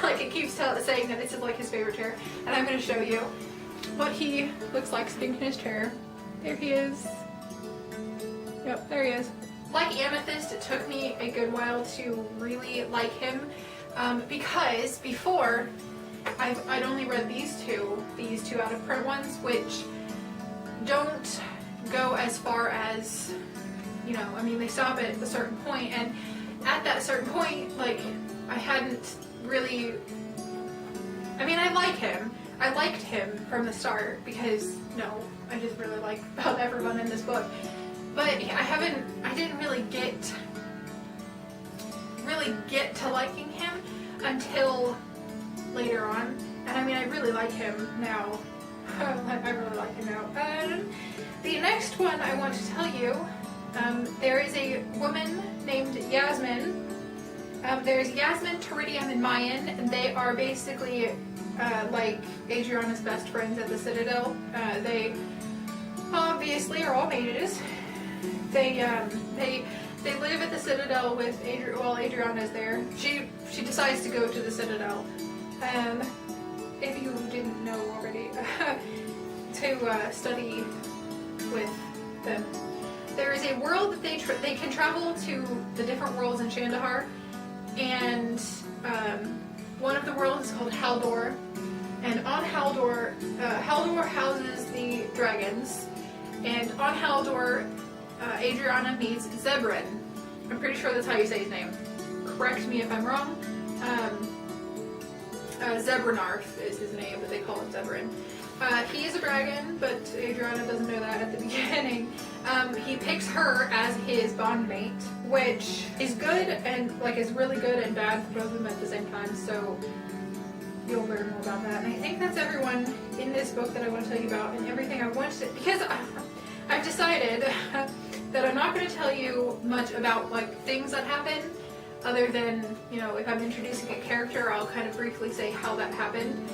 like it keeps saying that this is like his favorite chair, and I'm going to show you what he looks like sitting in his chair. There he is. Yep, there he is. Like Amethyst, it took me a good while to really like him, because before I'd only read these two out of print ones, which don't go as far as, you know, I mean, they stop at a certain point, and at that certain point, like, I hadn't really, I mean, I like him. I liked him from the start because, no, I just really like about everyone in this book. But I didn't really get to liking him until later on. And I mean, I really like him now. I really like him now. The next one I want to tell you, there is a woman named Yasmin. There's Yasmin, Teridium, and Mayan, and they are basically like Adriana's best friends at the Citadel. They obviously are all mages. They live at the Citadel with while Adriana's there. She decides to go to the Citadel. If you didn't know already, to study with them. There is a world that they can travel to the different worlds in Shandahar, and one of the worlds is called Haldor, and on Haldor, Haldor houses the dragons, and on Haldor, Adriana meets Zebrin. I'm pretty sure that's how you say his name. Correct me if I'm wrong. Zebrinarth is his name, but they call him Zebrin. He is a dragon, but Adriana doesn't know that at the beginning. He picks her as his bondmate, which is good and like is really good and bad for both of them at the same time. So you'll learn more about that. And I think that's everyone in this book that I want to tell you about, and everything I want to, because I've decided that I'm not going to tell you much about like things that happen. Other than, you know, if I'm introducing a character, I'll kind of briefly say how that happened.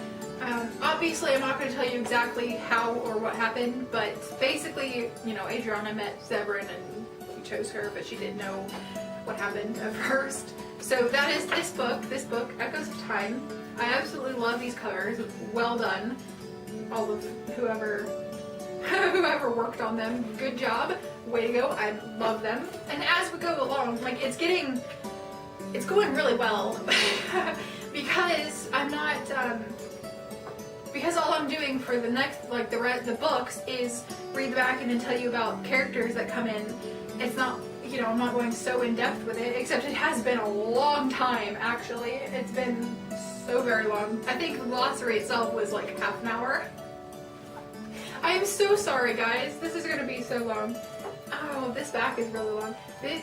Obviously, I'm not going to tell you exactly how or what happened, but basically, you know, Adriana met Zebrin and he chose her, but she didn't know what happened at first. So that is this book, Echoes of Time. I absolutely love these covers. Well done, all of whoever worked on them. Good job. Way to go. I love them. And as we go along, like it's going really well because I'm not, because all I'm doing for the next, like the books is read back and then tell you about characters that come in. It's not, you know, I'm not going so in depth with it, except it has been a long time actually. It's been so very long. I think the glossary itself was like half an hour. I am so sorry guys, this is going to be so long. Oh, this back is really long.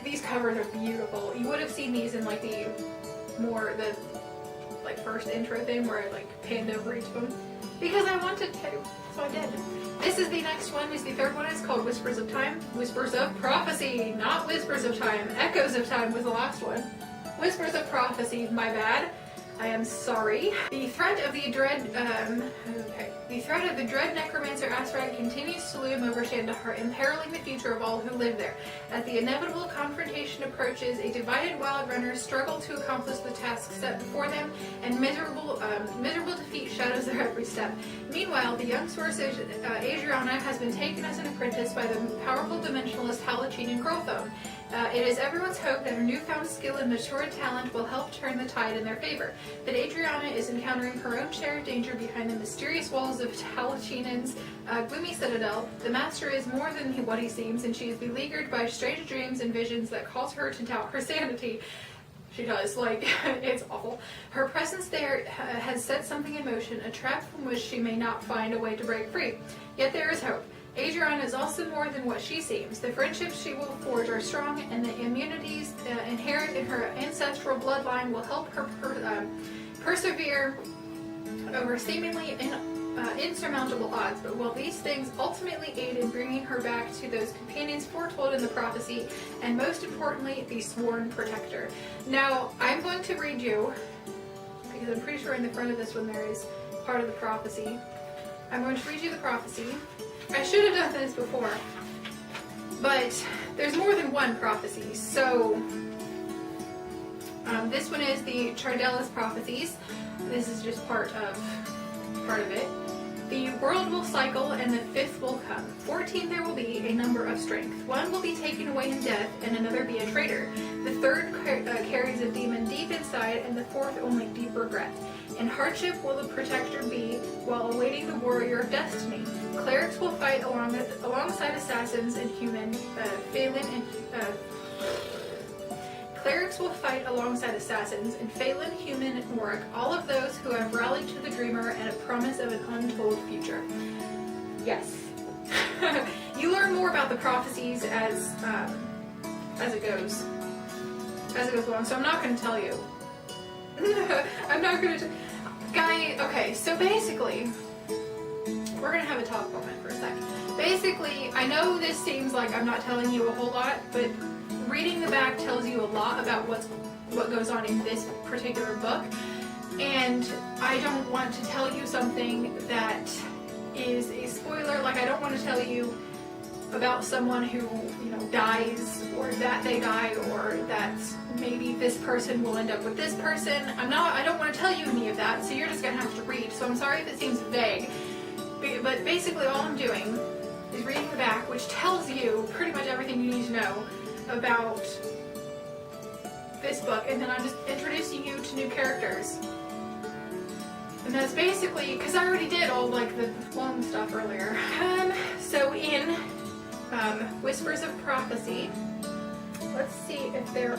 These covers are beautiful. You would have seen these in like the first intro thing where I like panned over each of them because I wanted to, so I did. This is the next one. Is the third one. It's called Whispers of Time. Whispers of Prophecy, not Whispers of Time. Echoes of Time was the last one. Whispers of Prophecy. My bad. I am sorry. The threat of the dread necromancer Asrad continues to loom over Shandahar, imperiling the future of all who live there. As the inevitable confrontation approaches, a divided wild runners struggle to accomplish the task set before them, and miserable defeat shadows their every step. Meanwhile, the young sorceress Adriana has been taken as an apprentice by the powerful dimensionalist Halachine Growthone. It is everyone's hope that her newfound skill and matured talent will help turn the tide in their favor. But Adriana is encountering her own share of danger behind the mysterious walls of Halachinen's gloomy citadel. The master is more than what he seems, and she is beleaguered by strange dreams and visions that cause her to doubt her sanity. She does, like, it's awful. Her presence there has set something in motion, a trap from which she may not find a way to break free. Yet there is hope. Adriana is also more than what she seems. The friendships she will forge are strong, and the immunities inherent in her ancestral bloodline will help her persevere over seemingly insurmountable odds. But will these things ultimately aid in bringing her back to those companions foretold in the prophecy, and most importantly, the sworn protector? Now, I'm going to read you, because I'm pretty sure in the front of this one there is part of the prophecy. I'm going to read you the prophecy. I should have done this before, but there's more than one prophecy, so This one is the Chardelis Prophecies. This is just part of it. The world will cycle and the fifth will come. 14 there will be, a number of strength. One will be taken away in death and another be a traitor. The third carries a demon deep inside and the fourth only deep regret. In hardship will the protector be while awaiting the warrior of destiny. Clerics will fight alongside assassins and human, Phelan and Clerics will fight alongside assassins and Phelan, human, and orc, all of those who have rallied to the dreamer and a promise of an untold future. Yes. You learn more about the prophecies as it goes along, so I'm not going to tell you. I'm not going to... Okay, so basically, we're going to have a talk moment for a second. Basically, I know this seems like I'm not telling you a whole lot, but reading the back tells you a lot about what goes on in this particular book, and I don't want to tell you something that is a spoiler. Like, I don't want to tell you about someone who, you know, dies, or that they die, or that maybe this person will end up with this person. I don't want to tell you any of that, so you're just gonna have to read. So I'm sorry if it seems vague, but basically all I'm doing is reading the back, which tells you pretty much everything you need to know about this book, and then I'm just introducing you to new characters. And that's basically, because I already did all like the long stuff earlier. So in Whispers of Prophecy, let's see if there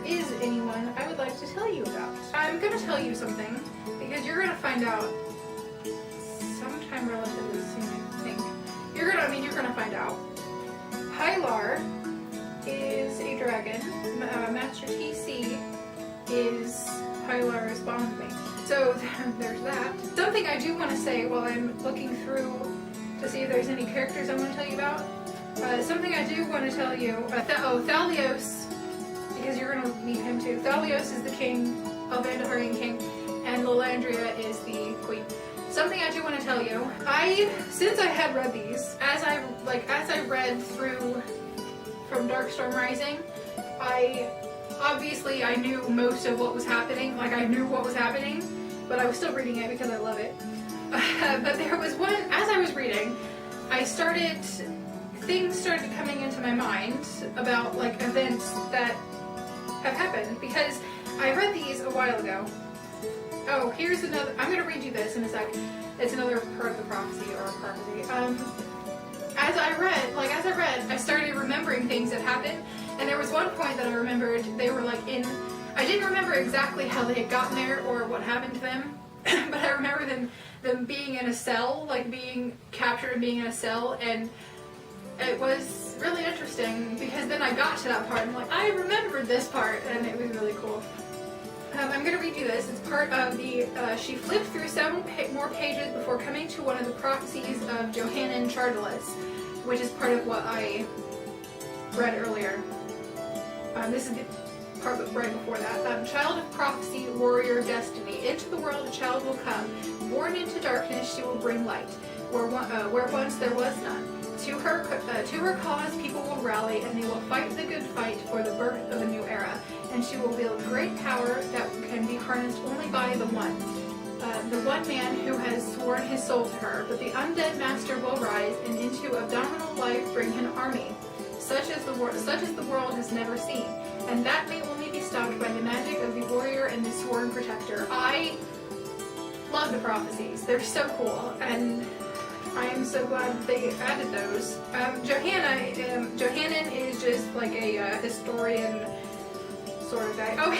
is anyone I would like to tell you about. I'm going to tell you something, because you're going to find out sometime relatively soon, I think. You're going to find out. Hylar is a dragon. Master TC is Hylar's bondmate. So there's that. Something I do want to say while I'm looking through to see if there's any characters I want to tell you about. Something I do want to tell you. Thalios, because you're going to meet him too. Thalios is the king, Albandaharian king, and Lilandria is the queen. Something I do want to tell you. Since I had read these, as I read through from Darkstorm Rising, I knew most of what was happening. Like, I knew what was happening, but I was still reading it because I love it. But there was one, as I was reading, things started coming into my mind about like events that have happened, because I read these a while ago. Oh, here's another, I'm going to read you this in a sec. It's another part of the prophecy. As I read, I started remembering things that happened, and there was one point that I remembered, they were like I didn't remember exactly how they had gotten there or what happened to them, but I remember them being in a cell, like being captured and being in a cell, and it was really interesting, because then I got to that part, and I'm like, I remembered this part, and it was really cool. I'm going to read you this. It's part of the, she flipped through several more pages before coming to one of the prophecies of Johannan Chardelis, which is part of what I read earlier. This is the part right before that. Child of prophecy, warrior of destiny. Into the world a child will come. Born into darkness she will bring light, where once there was none. To her cause people will rally, and they will fight the good fight for the birth of a new era. And she will wield great power that can be harnessed only by the one man who has sworn his soul to her. But the undead master will rise, and into abdominal life bring an army, such as the world has never seen. And that may only be stopped by the magic of the warrior and the sworn protector. I love the prophecies. They're so cool, and I am so glad that they added those. Johannan is just like a historian sort of guy. Oh,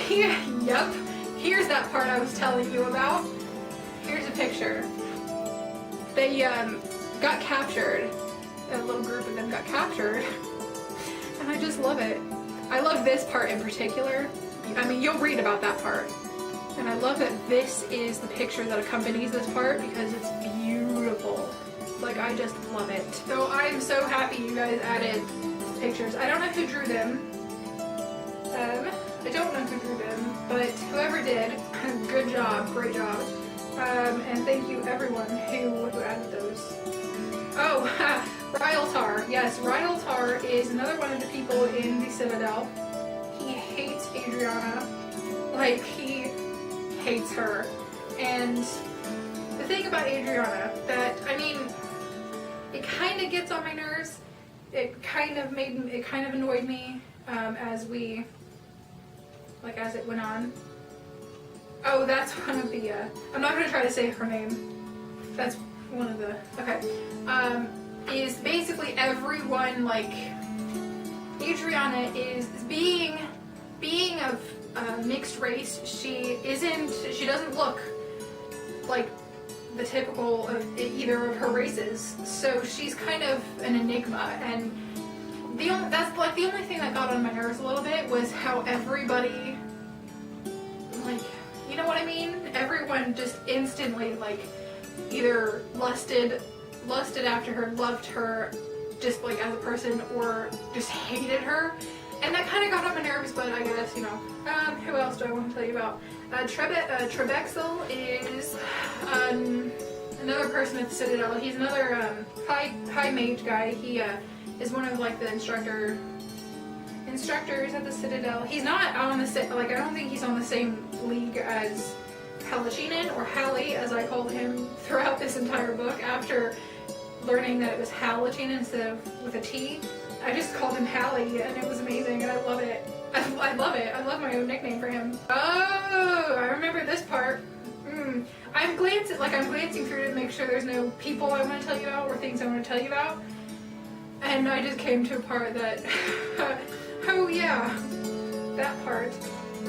yep. Here's that part I was telling you about. Here's a picture. They got captured. A little group of them got captured. And I just love it. I love this part in particular. I mean, you'll read about that part. And I love that this is the picture that accompanies this part, because it's beautiful. Like, I just love it. So I'm so happy you guys added pictures. I don't know who drew them. I don't know who drew them, but whoever did, good job, great job. And thank you everyone who added those. Oh, Ryltar. Yes, Ryltar is another one of the people in the Citadel. he hates Adriana. Like, he hates her. And the thing about Adriana that, I mean, it kind of gets on my nerves. It kind of annoyed me as it went on. Oh, that's one of the, I'm not going to try to say her name. That's one of the, okay. Is basically everyone, like, Adriana is being of mixed race. She doesn't look like the typical of either of her races, so she's kind of an enigma. And that's like the only thing that got on my nerves a little bit was how everybody, like, you know what I mean? Everyone just instantly, like, either lusted after her, loved her just like as a person, or just hated her. And that kind of got on my nerves, but I guess, you know. Who else do I want to tell you about? Trebexel is another person at the Citadel. He's another high mage guy. He is one of, like, the instructors at the Citadel. He's not on the I don't think he's on the same league as Halachinen, or Hallie as I called him throughout this entire book. After learning that it was Halachinen instead of with a T, I just called him Hallie, and it was amazing, and I love it. I love it. I love my own nickname for him. Oh, I remember this part. I'm glancing through to make sure there's no people I want to tell you about or things I want to tell you about, and I just came to a part that, oh yeah, that part.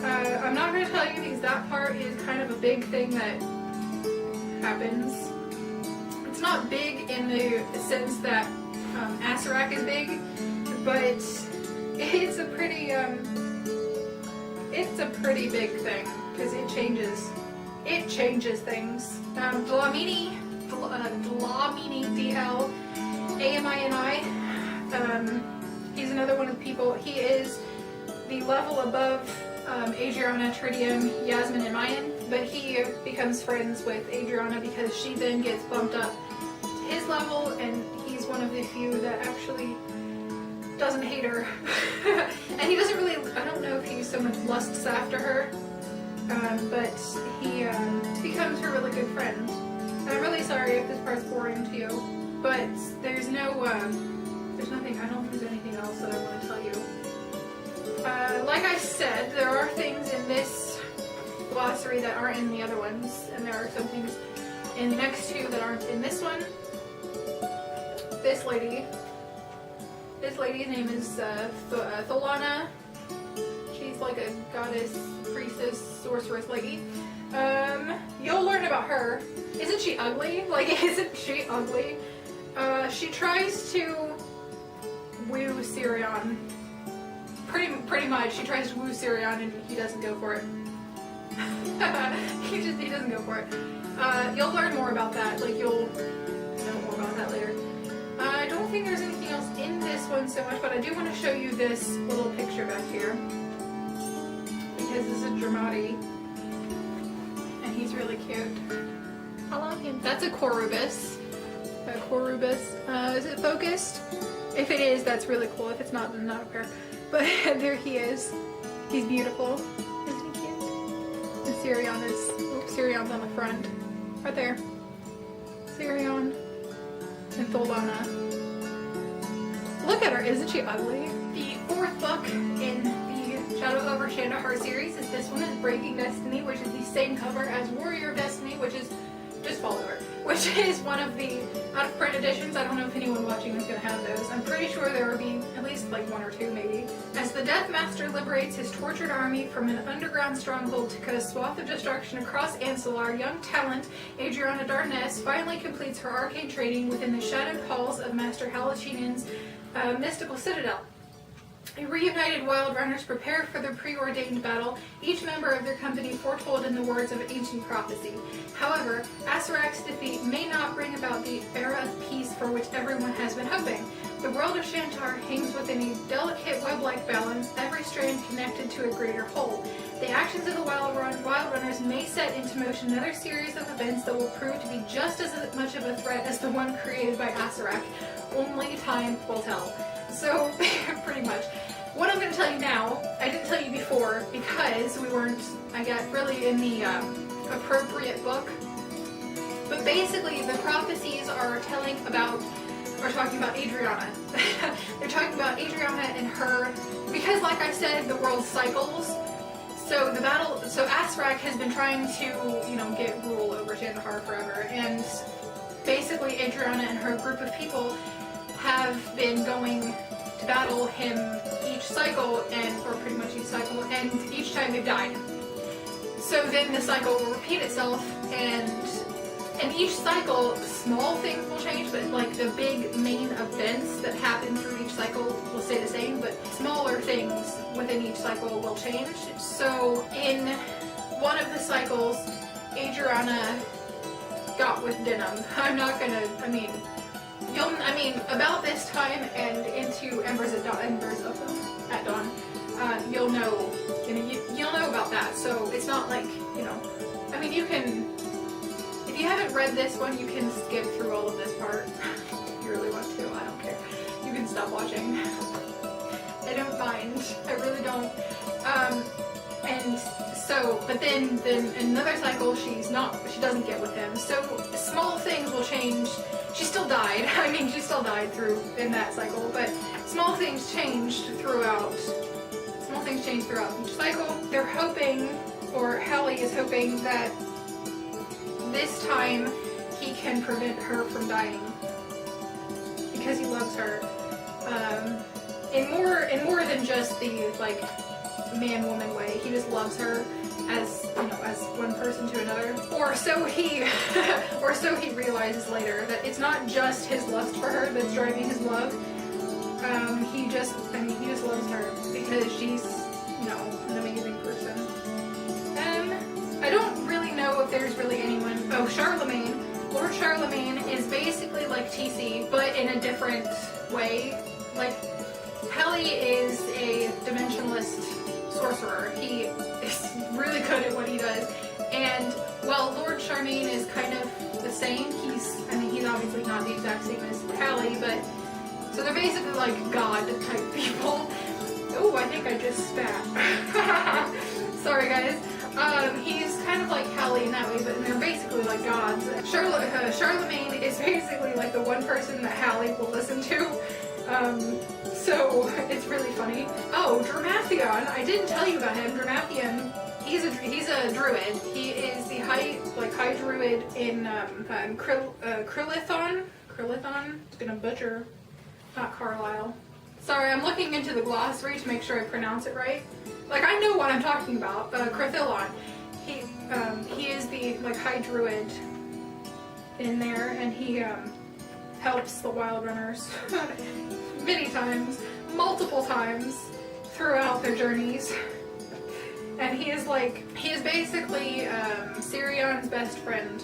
I'm not going to tell you because that part is kind of a big thing that happens. It's not big in the sense that Acererak is big, but it's a pretty big thing because it changes things. Dlamini DL Amini. He's another one of the people. He is the level above Adriana, Tritium, Yasmin, and Mayan, but he becomes friends with Adriana because she then gets bumped up to his level, and he's one of the few that actually doesn't hate her. And he doesn't really, I don't know if he so much lusts after her, but he becomes her really good friend. And I'm really sorry if this part's boring to you, but there's nothing, I don't think there's anything else that I want to tell you. Like I said, there are things in this glossary that aren't in the other ones, and there are some things in the next two that aren't in this one. This lady's name is Tholana. She's like a goddess, priestess, sorceress lady. You'll learn about her. Isn't she ugly? Like, isn't she ugly? She tries to woo Sirion. Pretty much, she tries to woo Sirion and he doesn't go for it. he doesn't go for it. You'll learn more about that. Like, you'll know more about that later. I don't think there's anything else in this one so much, but I do want to show you this little picture back here because this is Dramati, and he's really cute. I love him. That's a Corubus. Is it focused? If it is, that's really cool. If it's not, then not a pair. But there he is. He's beautiful. Isn't he cute? And Sirion's on the front. Right there. Sirion and Tholana. Look at her, isn't she ugly? The fourth book in the Shadow over Shandahar series is this one, is Breaking Destiny, which is the same cover as Warrior of Destiny, which is just follow her, which is one of the out-of-print editions. I don't know if anyone watching is going to have those. I'm pretty sure there will be at least like one or two, maybe. As the Death Master liberates his tortured army from an underground stronghold to cut a swath of destruction across Ancilar, young talent Adriana Darness finally completes her arcane training within the shadowed halls of Master Halachinen's mystical citadel. Reunited Wild Runners prepare for their preordained battle, each member of their company foretold in the words of ancient prophecy. However, Acerek's defeat may not bring about the era of peace for which everyone has been hoping. The world of Shandahar hangs within a delicate web-like balance, every strand connected to a greater whole. The actions of the Wild Runners may set into motion another series of events that will prove to be just as much of a threat as the one created by Acerek. Only time will tell. So, pretty much. What I'm going to tell you now, I didn't tell you before because we weren't, I got really in the appropriate book. But basically the prophecies are talking about Adriana. They're talking about Adriana and her, because like I said, the world cycles. So Asrak has been trying to, you know, get rule over Shandahar forever, and basically Adriana and her group of people have been going to battle him each cycle, or pretty much each cycle, and each time they've died. So then the cycle will repeat itself, and each cycle, small things will change, but like the big main events that happen through each cycle will stay the same, but smaller things within each cycle will change. So in one of the cycles, Adriana got with Denim. I'm not gonna, about this time and into Embers at Dawn, you'll know about that. So it's not like, you know, I mean, you can, if you haven't read this one, you can skip through all of this part. If you really want to, I don't care. You can stop watching. I don't mind. I really don't. And so, but then in another cycle, she doesn't get with him. So small things will change. She still died. I mean, she still died in that cycle, but small things changed throughout. Small things changed throughout each cycle. They're hoping, or Hallie is hoping, that this time he can prevent her from dying because he loves her. In more than just the like man-woman way. He just loves her as, you know, as one person to another. Or so he realizes later, that it's not just his lust for her that's driving his love. He just loves her because she's, you know, an amazing person. I don't really know if there's really anyone. Oh, Charlemagne. Lord Charlemagne is basically like TC, but in a different way. Like, Hallie is a dimensionalist sorcerer. He is really good at what he does. And while Lord Charlemagne is kind of the same, he's obviously not the exact same as Hallie, but so they're basically like god type people. Oh, I think I just spat. Sorry guys. He's kind of like Hallie in that way, but they're basically like gods. Charlemagne is basically like the one person that Hallie will listen to. So it's really funny. Oh, Dramathion, I didn't tell you about him. Dramathion, he's a druid. He is the high druid in Krillithon. I'm gonna butcher, not Carlisle. Sorry, I'm looking into the glossary to make sure I pronounce it right. Like, I know what I'm talking about. Crithillon. He is the like high druid in there, and he helps the wild runners many times, multiple times throughout their journeys. And he is basically Sirion's best friend.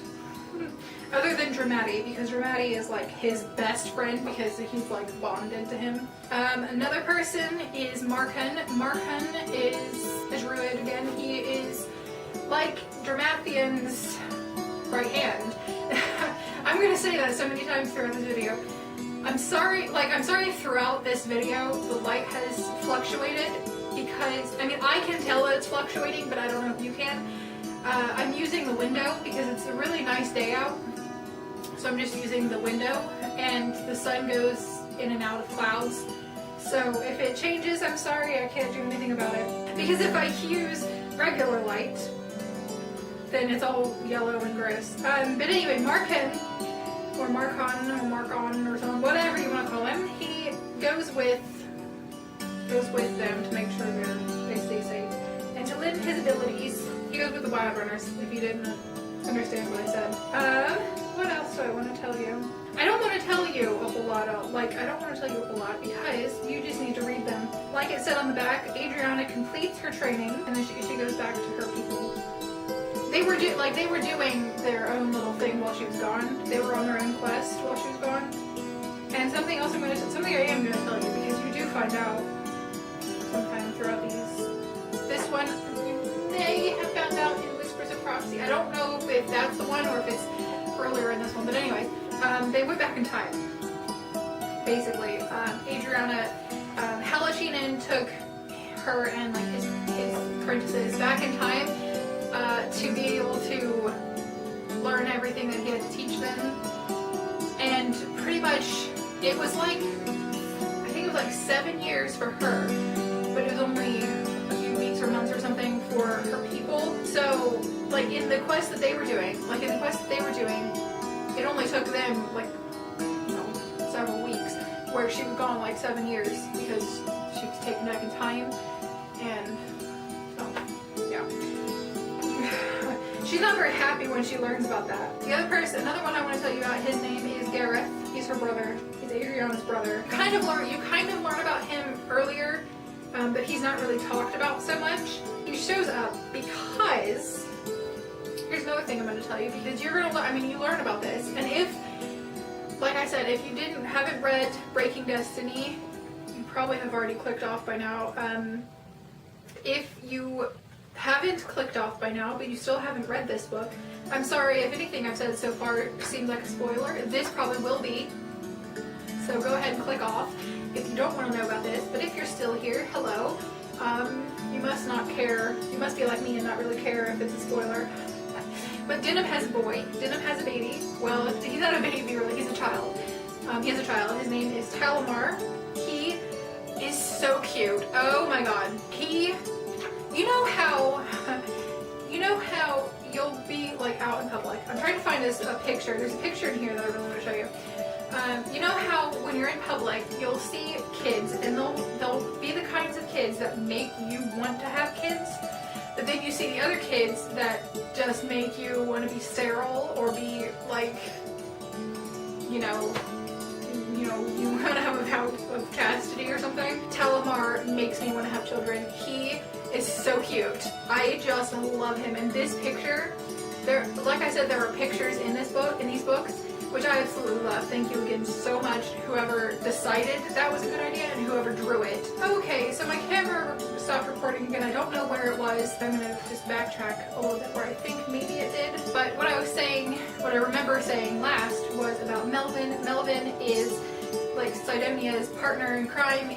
Other than Dramati, because Dramati is like his best friend because he's like bonded to him. Another person is Markhun. Markhun is a druid again. He is like Dramathion's right hand. I'm gonna say that so many times throughout this video. I'm sorry throughout this video the light has fluctuated because, I mean, I can tell that it's fluctuating, but I don't know if you can. I'm using the window because it's a really nice day out. So I'm just using the window, and the sun goes in and out of clouds. So if it changes, I'm sorry, I can't do anything about it. Because if I use regular light, then it's all yellow and gross. But anyway, Markhun, or Markon, or Markon, or something, whatever you want to call him, he goes with them to make sure they stay safe. And to lend his abilities, he goes with the wild runners, if you didn't understand what I said. What else do I want to tell you? I don't want to tell you a whole lot, because you just need to read them. Like it said on the back, Adriana completes her training, and then she goes back to her people. They were doing their own little thing while she was gone. They were on their own quest while she was gone. And something I am going to tell you, because you do find out sometime throughout these. This one, you may have found out in Whispers of Prophecy. I don't know if that's the one or if it's earlier in this one, but anyways, they went back in time. Basically, Adriana, Halashinen took her and like his apprentices back in time to be able to learn everything that he had to teach them. And pretty much it was like, I think it was like 7 years for her, but it was only a few weeks or months or something for her people. So like in the quest that they were doing, it only took them like, you know, several weeks, where she was gone like 7 years because she was taken back in time. And yeah. She's not very happy when she learns about that. The other person, another one I want to tell you about, his name is Gareth. He's her brother. He's Adriana's brother. You kind of learn about him earlier, but he's not really talked about so much. He shows up because, here's another thing I'm going to tell you, because you're going to learn, I mean, you learn about this, and if, like I said, if you haven't read Breaking Destiny, you probably have already clicked off by now. If you haven't clicked off by now, but you still haven't read this book, I'm sorry if anything I've said so far seems like a spoiler. This probably will be. So go ahead and click off if you don't want to know about this. But if you're still here, hello. You must not care. You must be like me and not really care if it's a spoiler. But Denham has a boy. Denham has a baby. Well, he's not a baby really, he's a child. He has a child. His name is Talamar. He is so cute. Oh my god. You know how you'll be like out in public. I'm trying to find a picture. There's a picture in here that I really want to show you. You know how when you're in public, you'll see kids, and they'll be the kinds of kids that make you want to have kids, but then you see the other kids that just make you want to be sterile or be like, you want to have a vow of chastity or something. Talamar makes me want to have children. He is so cute. I just love him. And this picture, like I said, there are pictures in these books, which I absolutely love. Thank you again so much, whoever decided that was a good idea and whoever drew it. Okay, so my camera stopped recording again. I don't know where it was. I'm gonna just backtrack a little bit where I think maybe it did. But what I remember saying last was about Melvin. Melvin is like Sidonia's partner in crime.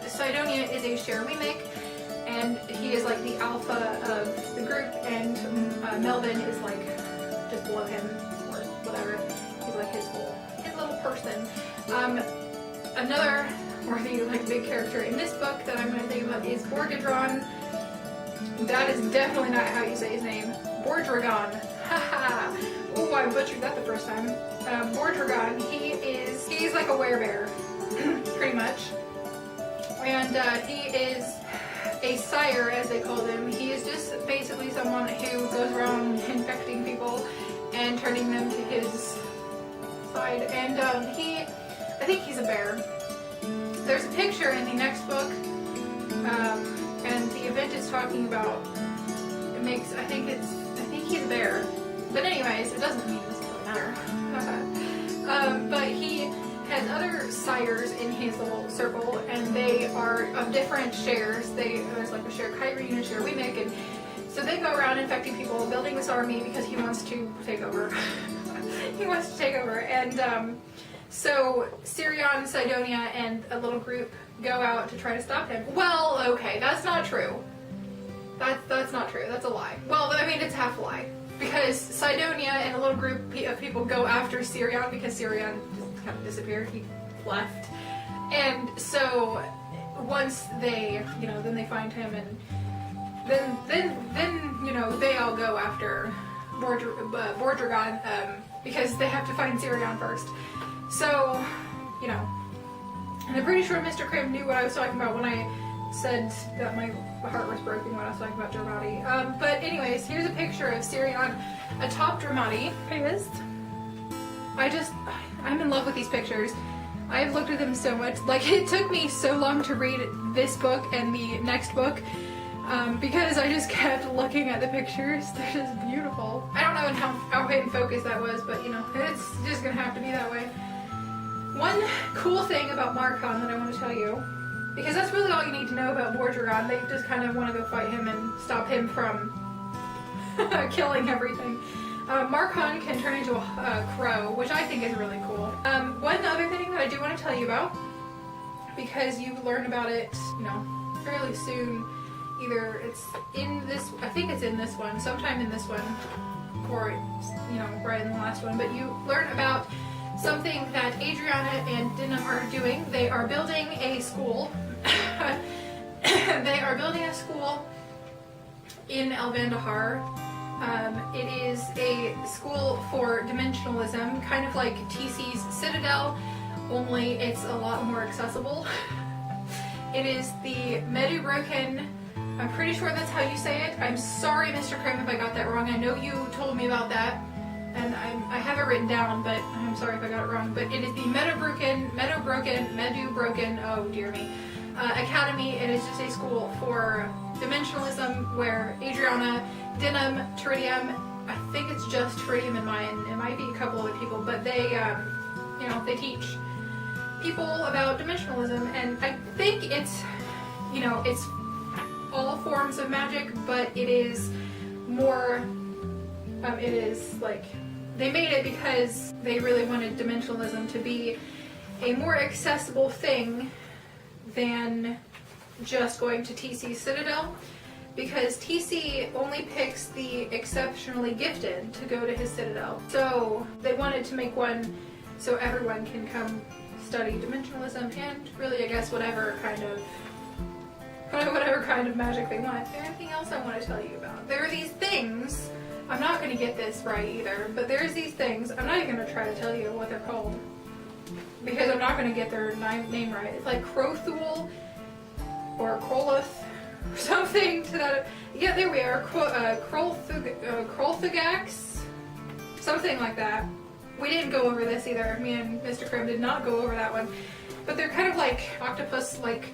Sidonia is a Sheriwemic, and he is like the alpha of the group, and Melvin is like just below him or whatever. He's like his little person. Another worthy like big character in this book that I'm going to think about is Borgadron. That is definitely not how you say his name. Bordragon. Haha. Oh, I butchered that the first time. Bordragon. He's like a werebear, pretty much. And he is a sire, as they call him. He is just basically someone who goes around infecting people and turning them to his side. And I think he's a bear. There's a picture in the next book, and the event is talking about. I think he's a bear. But anyways, it doesn't mean this doesn't matter. But he has other sires in his little circle, and they are of different shares. There's like a share Kyrie and a share Wemic, and so they go around infecting people, building this army because he wants to take over. He wants to take over, and so Sirion, Sidonia, and a little group go out to try to stop him. Well, okay, that's not true. That's not true. That's a lie. Well, I mean, it's half a lie. Because Sidonia and a little group of people go after Sirion because Sirion just kind of disappeared. He left. And so once they, then they find him, and then they all go after Bordragon because they have to find Sirion first. So, and I'm pretty sure Mr. Krim knew what I was talking about when I said that my heart was broken when I was talking about Dramati. But anyways, here's a picture of Sirion atop Dramati. Here he is. I'm in love with these pictures. I've looked at them so much. Like, it took me so long to read this book and the next book because I just kept looking at the pictures. They're just beautiful. I don't know how in focus that was, but it's just gonna have to be that way. One cool thing about Marcon that I want to tell you, because that's really all you need to know about Bordragon. They just kind of want to go fight him and stop him from killing everything. Marcon can turn into a crow, which I think is really cool. One other thing that I do want to tell you about, because you learn about it, fairly soon. Either it's in this, I think it's in this one, sometime in this one, or it's, you know, right in the last one. But you learn about something that Adriana and Dinam are doing. They are building a school. They are building a school in Shandahar. It is a school for dimensionalism, kind of like TC's Citadel, only it's a lot more accessible. It is the Medubroken, I'm pretty sure that's how you say it. I'm sorry, Mr. Krim, if I got that wrong. I know you told me about that, and I have it written down, but I'm sorry if I got it wrong. But it is the Medubroken, oh dear me, Academy. It is just a school for dimensionalism where Adriana, Dinam, Teridium, I think it's just Teridium and mine, it might be a couple other people, but they, you know, they teach people about dimensionalism, and I think it's, you know, it's all forms of magic, but it is more, it is like, they made it because they really wanted dimensionalism to be a more accessible thing than just going to TC's Citadel, because TC only picks the exceptionally gifted to go to his Citadel. So they wanted to make one so everyone can come study dimensionalism and really, I guess, whatever kind of magic they want. Is there anything else I want to tell you about? There are these things, I'm not going to get this right either, but there's these things, I'm not even going to try to tell you what they're called, because I'm not going to get their name right. It's like Crothul or Kroloth, or something to that. Yeah, there we are. Krolthugax, something like that. We didn't go over this either. Me and Mr. Krim did not go over that one. But they're kind of like octopus-like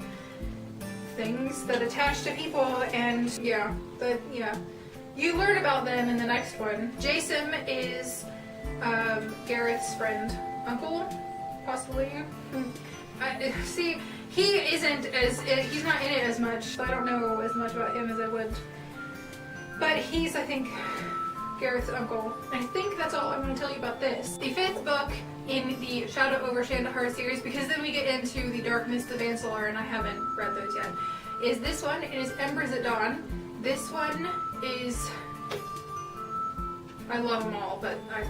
things that attach to people, and yeah, you learn about them in the next one. Jason is Garrett's friend, uncle, possibly. See, he isn't as, he's not in it as much, so I don't know as much about him as I would. But he's, I think, Garrett's uncle. I think that's all I'm going to tell you about this. The 5th book in the Shadow over Shandahar series, because then we get into the Dark Mist of Ansalar, and I haven't read those yet, is this one. It is Embers at Dawn. This one is, I love them all, but I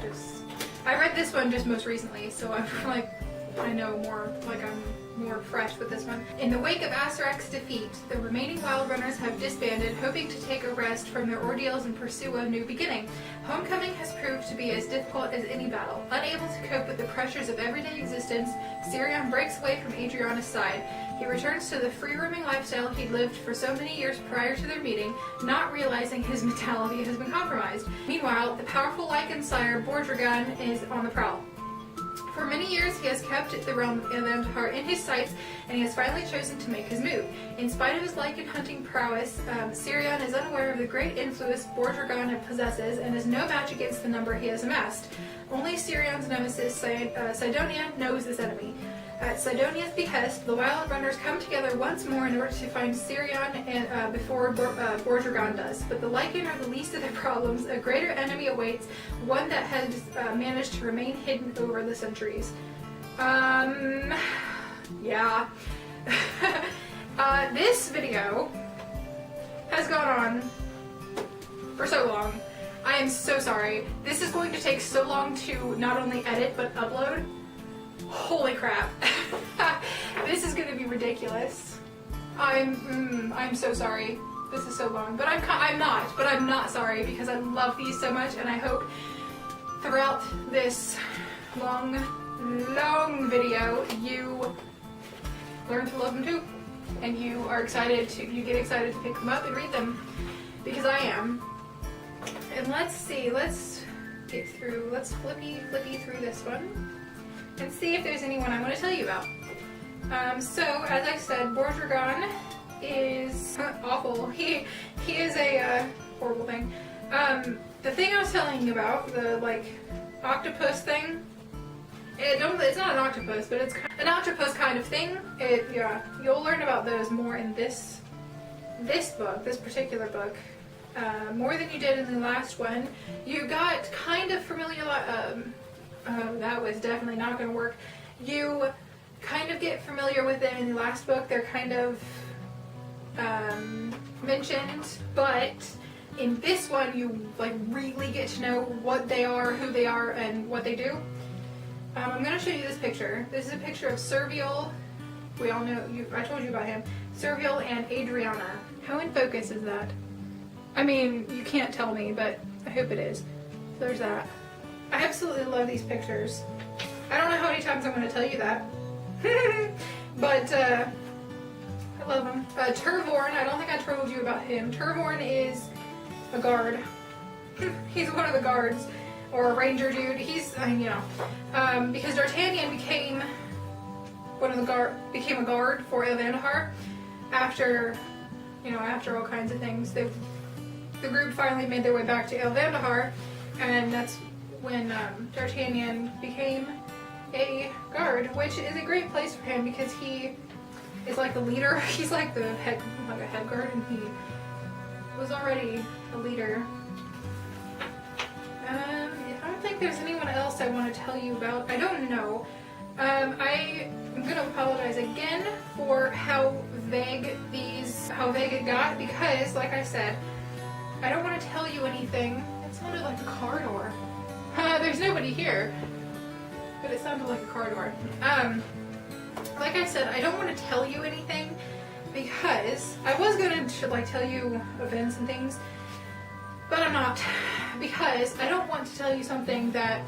read this one just most recently, so I'm like, I know more, like I'm more fresh with this one. In the wake of Asarak's defeat, the remaining Wild Runners have disbanded, hoping to take a rest from their ordeals and pursue a new beginning. Homecoming has proved to be as difficult as any battle. Unable to cope with the pressures of everyday existence, Sirion breaks away from Adriana's side. He returns to the free-roaming lifestyle he'd lived for so many years prior to their meeting, not realizing his mentality has been compromised. Meanwhile, the powerful Lycan sire, Bordragon, is on the prowl. For many years, he has kept the realm of Shandahar in his sights, and he has finally chosen to make his move. In spite of his lycan hunting prowess, Sirion is unaware of the great influence Bordragon possesses and is no match against the number he has amassed. Only Sirion's nemesis, Sidonia, knows this enemy. At Sidonia's behest, the Wild Runners come together once more in order to find Sirion and before Bordragon does. But the Lycan are the least of their problems. A greater enemy awaits, one that has managed to remain hidden over the centuries. Yeah. This video has gone on for so long. I am so sorry. This is going to take so long to not only edit, but upload. Holy crap. This is gonna be ridiculous. I'm so sorry. This is so long, but I'm not sorry, because I love these so much, and I hope throughout this long video you learn to love them too, and you get excited to pick them up and read them, because I am. And let's see, let's flippy through this one and see if there's anyone I want to tell you about. So, as I said, Bordragon is awful. He is a horrible thing. The thing I was telling you about, the like octopus thing, it's not an octopus, but it's an octopus kind of thing. Yeah, you'll learn about those more in this particular book, more than you did in the last one. You got kind of familiar. That was definitely not going to work. You kind of get familiar with them in the last book. They're kind of mentioned, but in this one you like really get to know what they are, who they are, and what they do. I'm going to show you this picture. This is a picture of Servial. We all know, I told you about him. Servial and Adriana. How in focus is that? I mean, you can't tell me, but I hope it is. So there's that. I absolutely love these pictures. I don't know how many times I'm going to tell you that. But I love them. Tervorn, I don't think I told you about him. Tervorn is a guard. He's one of the guards, or a ranger dude. He's, you know, because D'Artagnan became a guard for Shandahar after, you know, after all kinds of things. The group finally made their way back to Shandahar, and that's when D'Artagnan became a guard, which is a great place for him because he is like the leader. He's like a head guard, and he was already a leader. I don't think there's anyone else I want to tell you about. I don't know. I am going to apologize again for how vague it got, because like I said, I don't want to tell you anything. It sounded like a car door. There's nobody here, but it sounded like a car door. Like I said, I don't want to tell you anything because I was going to like tell you events and things, but I'm not, because I don't want to tell you something that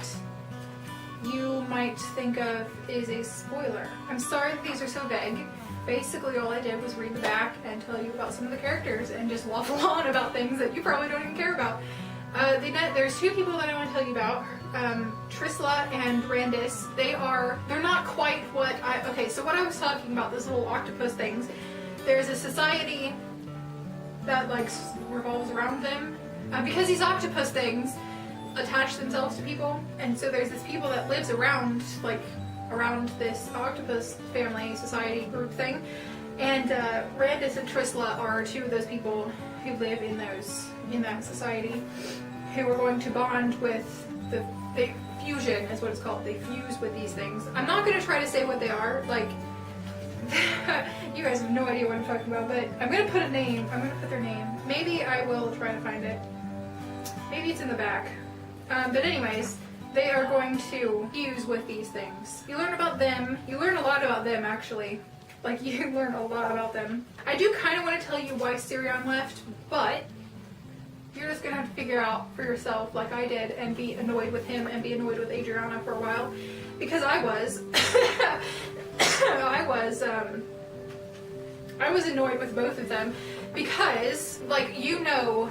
you might think of is a spoiler. I'm sorry that these are so vague. Basically all I did was read the back and tell you about some of the characters and just waffle on about things that you probably don't even care about. There's two people that I want to tell you about. Trisla and Randis. They're not quite what okay, so what I was talking about, those little octopus things, there's a society that like revolves around them. Because these octopus things attach themselves to people, and so there's this people that lives around this octopus family society group thing, and Randis and Trisla are two of those people who live in that society, who are going to bond with the fusion is what it's called. They fuse with these things. I'm not going to try to say what they are, like you guys have no idea what I'm talking about, but I'm going to put a name. I'm going to put their name. Maybe I will try to find it. Maybe it's in the back. But anyways, they are going to fuse with these things. You learn about them. You learn a lot about them, actually. Like, you learn a lot about them. I do kind of want to tell you why Sirion left, but you're just going to have to figure out for yourself, like I did, and be annoyed with him and be annoyed with Adriana for a while. Because I was. I was annoyed with both of them because, like, you know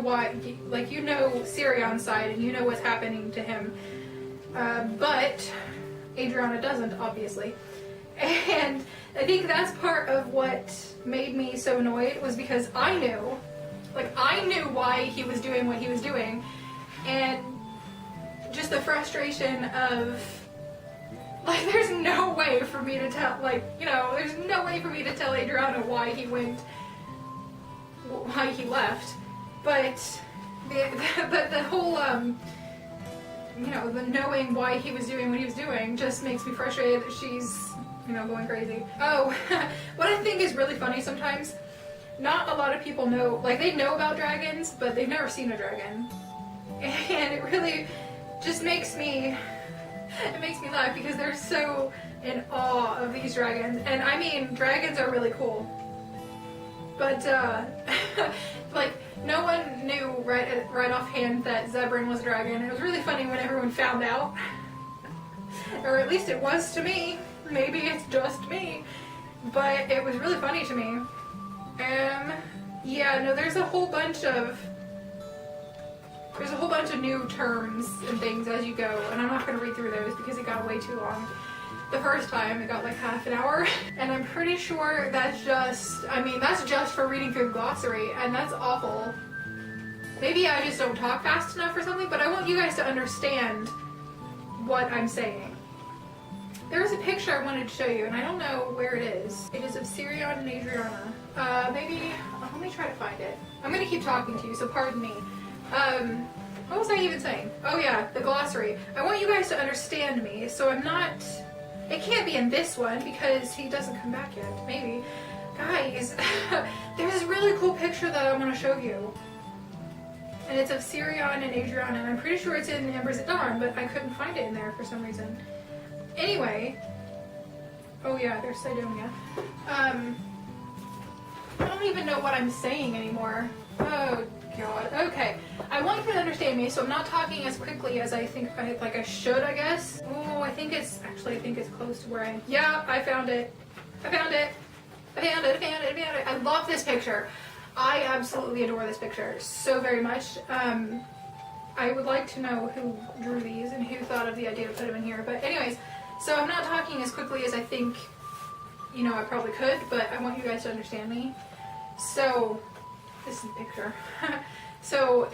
why, like, you know Sirion's side and you know what's happening to him, but Adriana doesn't, obviously. And I think that's part of what made me so annoyed, was because I knew why he was doing what he was doing, and just the frustration of, like, there's no way for me to tell, like, you know, there's no way for me to tell Adriana why he left, but the whole, you know, the knowing why he was doing what he was doing just makes me frustrated that she's, you know, going crazy. Oh, what I think is really funny sometimes, not a lot of people know, like, they know about dragons, but they've never seen a dragon, and it really just makes me laugh because they're so in awe of these dragons. And I mean, dragons are really cool, but like, no one knew right offhand that Zebrin was a dragon. It was really funny when everyone found out, or at least it was to me. Maybe it's just me, but it was really funny to me. Yeah, no, there's a whole bunch of new terms and things as you go, and I'm not going to read through those because it got way too long. The first time it got like half an hour, and I'm pretty sure that's just for reading through the glossary, and that's awful. Maybe I just don't talk fast enough or something, but I want you guys to understand what I'm saying. There was a picture I wanted to show you, and I don't know where it is. It is of Sirion and Adriana. Maybe, let me try to find it. I'm going to keep talking to you, so pardon me. What was I even saying? Oh yeah, the glossary. I want you guys to understand me, so I'm not It can't be in this one because he doesn't come back yet. Maybe. Guys, there's this really cool picture that I want to show you. And it's of Sirion and Adriana, and I'm pretty sure it's in Embers at Dawn, but I couldn't find it in there for some reason. Anyway. Oh yeah, there's Sidonia. I don't even know what I'm saying anymore. Oh god. Okay. I want you to understand me, so I'm not talking as quickly as I think I should, I guess. Oh, I think it's close to where I am. Yeah, I found it. I found it. I found it. I found it. I found it. I love this picture. I absolutely adore this picture so very much. I would like to know who drew these and who thought of the idea to put them in here. But anyways, so I'm not talking as quickly as I think, you know, I probably could, but I want you guys to understand me. So, this is the picture. So,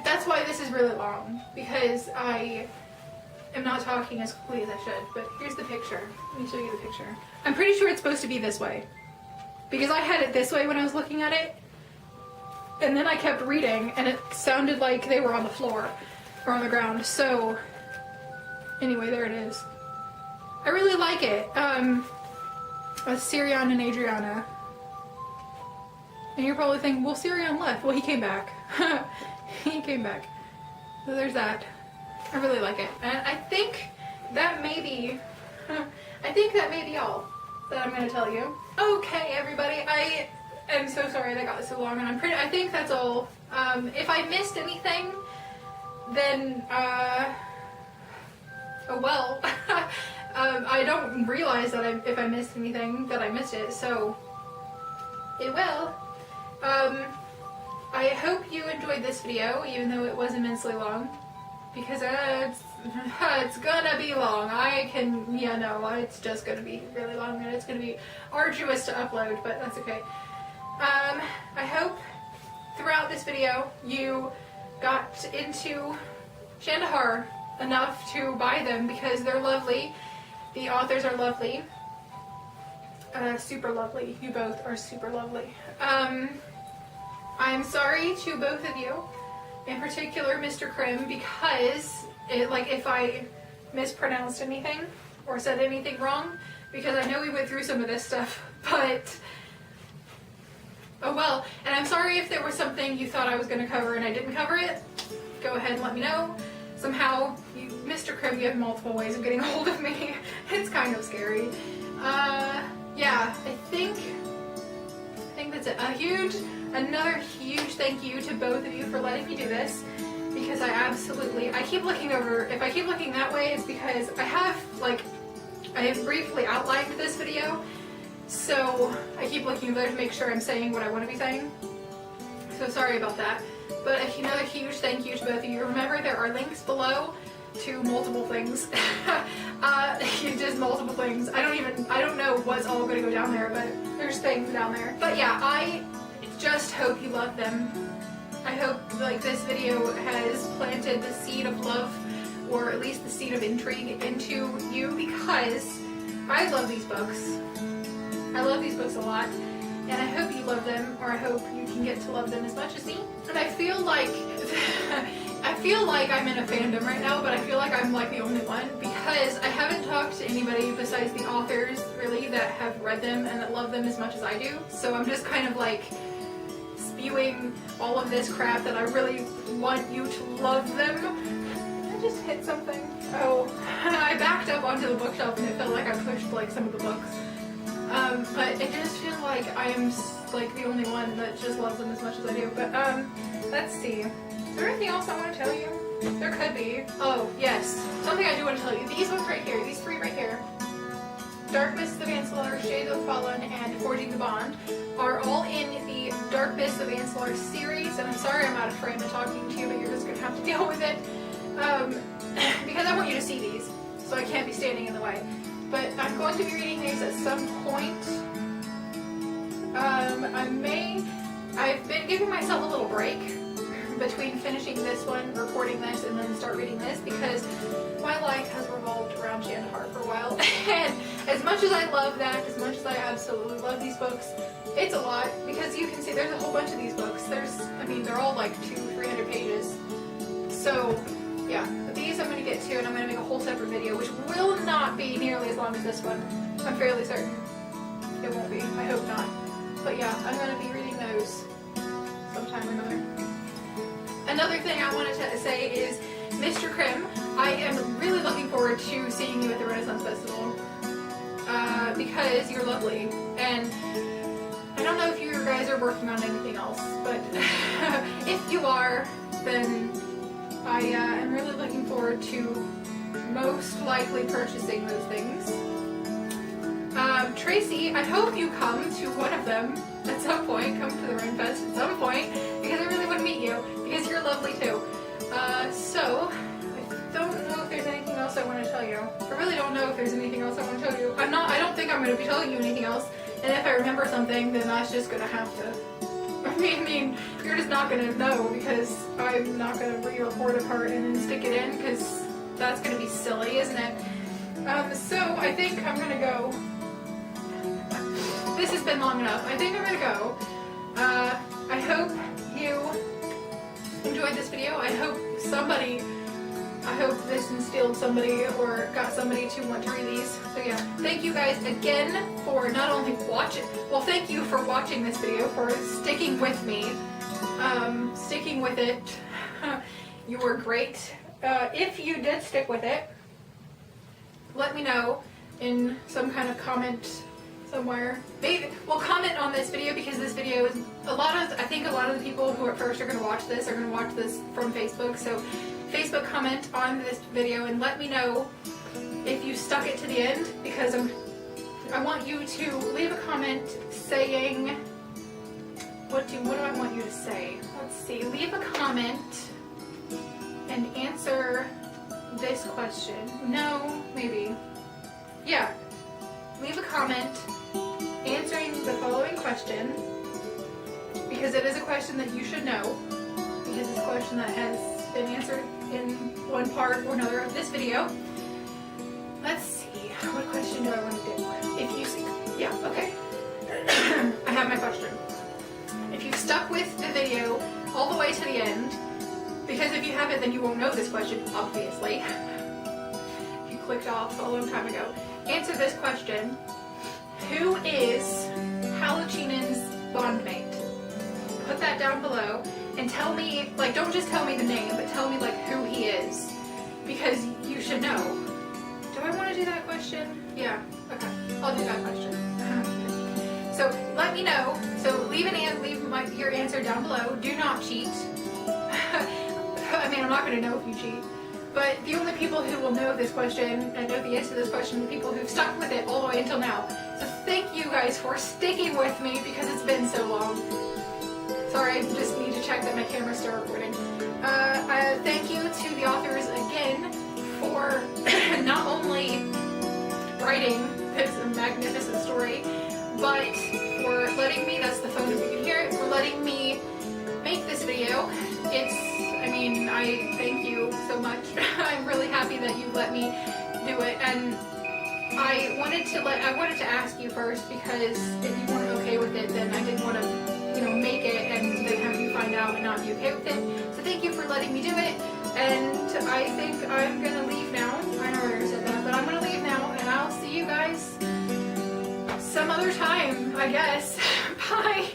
that's why this is really long, because I am not talking as quickly as I should. But here's the picture. Let me show you the picture. I'm pretty sure it's supposed to be this way, because I had it this way when I was looking at it, and then I kept reading, and it sounded like they were on the floor or on the ground. So, anyway, there it is. I really like it. Sirion and Adriana. And you're probably thinking, well, Sirion left. Well, he came back. He came back. So there's that. I really like it. And I think that may be all that I'm going to tell you. Okay, everybody. I am so sorry that got so long, and I think that's all. If I missed anything, then, oh well. I don't realize that if I missed anything, that I missed it, so it will. I hope you enjoyed this video, even though it was immensely long, because it's gonna be long. It's just gonna be really long, and it's gonna be arduous to upload, but that's okay. I hope throughout this video you got into Shandahar enough to buy them, because they're lovely. The authors are lovely. Super lovely. You both are super lovely. I'm sorry to both of you, in particular Mr. Krim, because if I mispronounced anything or said anything wrong, because I know we went through some of this stuff, but oh well. And I'm sorry if there was something you thought I was going to cover and I didn't cover it. Go ahead and let me know. Somehow, Mr. Krim, you have multiple ways of getting a hold of me. It's kind of scary. Yeah, I think that's it. Another huge thank you to both of you for letting me do this, because I keep looking over. If I keep looking that way, it's because I have briefly outlined this video, so I keep looking over to make sure I'm saying what I want to be saying. So sorry about that. But another huge thank you to both of you. Remember, there are links below to multiple things. Just multiple things. I don't know what's all going to go down there, but there's things down there. But yeah, I just hope you love them. I hope this video has planted the seed of love, or at least the seed of intrigue into you, because I love these books. I love these books a lot. And I hope you love them, or I hope you can get to love them as much as me. And I feel like I'm in a fandom right now, but I feel like I'm the only one, because I haven't talked to anybody besides the authors really that have read them and that love them as much as I do. So I'm just kind of spewing all of this crap that I really want you to love them. I just hit something. Oh, I backed up onto the bookshelf and it felt like I pushed some of the books. But it just feels like I am the only one that just loves them as much as I do. But let's see. Is there anything else I want to tell you? There could be. Oh yes, something I do want to tell you. These ones right here, these three right here, Dark Mists of Ancillor, Shades of Fallen, and Forging the Bond, are all in the Dark Mists of Ancillor series. And I'm sorry I'm out of frame and talking to you, but you're just gonna have to deal with it, because I want you to see these, so I can't be standing in the way. But I'm going to be reading these at some point. I've been giving myself a little break between finishing this one, recording this, and then start reading this, because my life has revolved around Shandahar for a while. And as much as I love that, as much as I absolutely love these books, it's a lot, because you can see there's a whole bunch of these books. They're all 200-300 pages. So yeah, but these I'm going to get to, and I'm going to make a whole separate video, which will not be nearly as long as this one. I'm fairly certain it won't be. I hope not. But yeah, I'm going to be reading those sometime or another. Another thing I wanted to say is, Mr. Krim, I am really looking forward to seeing you at the Renaissance Festival because you're lovely, and I don't know if you guys are working on anything else, but if you are, then I am really looking forward to most likely purchasing those things. Tracy, I hope you come to one of them at some point. Come to the Rain Fest at some point, because I really want to meet you, because you're lovely too. So, I don't know if there's anything else I want to tell you. I really don't know if there's anything else I want to tell you. I don't think I'm going to be telling you anything else, and if I remember something, then that's just going to have to, I mean, you're just not going to know, because I'm not going to re-record a part and then stick it in, because that's going to be silly, isn't it? So I think I'm going to go. This has been long enough. I think I'm going to go. I hope you enjoyed this video. I hope this instilled somebody or got somebody to want to read these. So yeah, thank you guys again for not only watching, well, thank you for watching this video, for sticking with me, sticking with it. You were great. If you did stick with it, let me know in some kind of comment somewhere. Maybe, well, comment on this video, because this video is I think a lot of the people who at first are going to watch this are going to watch this from Facebook. So Facebook, comment on this video and let me know if you stuck it to the end, because I want you to leave a comment saying, what do I want you to say? Let's see, leave a comment and answer this question. No, maybe. Yeah. Leave a comment answering the following question, because it is a question that you should know, because it's a question that has been answered in one part or another of this video. Let's see, what question do I want to do? If you see, yeah, okay. I have my question. If you stuck with the video all the way to the end, because if you haven't, then you won't know this question, obviously. If you clicked off a long time ago. Answer this question. Who is Halucina's bondmate? Put that down below and tell me, like, don't just tell me the name, but tell me, like, who he is, because you should know. Do I want to do that question? Yeah, okay, I'll do that question. So let me know. So leave your answer down below. Do not cheat. I mean, I'm not going to know if you cheat. But the only people who will know this question and know the answer to this question are the people who've stuck with it all the way until now. So thank you guys for sticking with me, because it's been so long. Sorry, I just need to check that my camera's still recording. Thank you to the authors again for not only writing this magnificent story, but for letting me, that's the phone if you can hear it, for letting me make this video. I thank you so much. I'm really happy that you let me do it, and I wanted to ask you first, because if you weren't okay with it, then I didn't want to, make it and then have you find out and not be okay with it. So thank you for letting me do it, and I think I'm gonna leave now. I know I already said that, but I'm gonna leave now, and I'll see you guys some other time, I guess. Bye.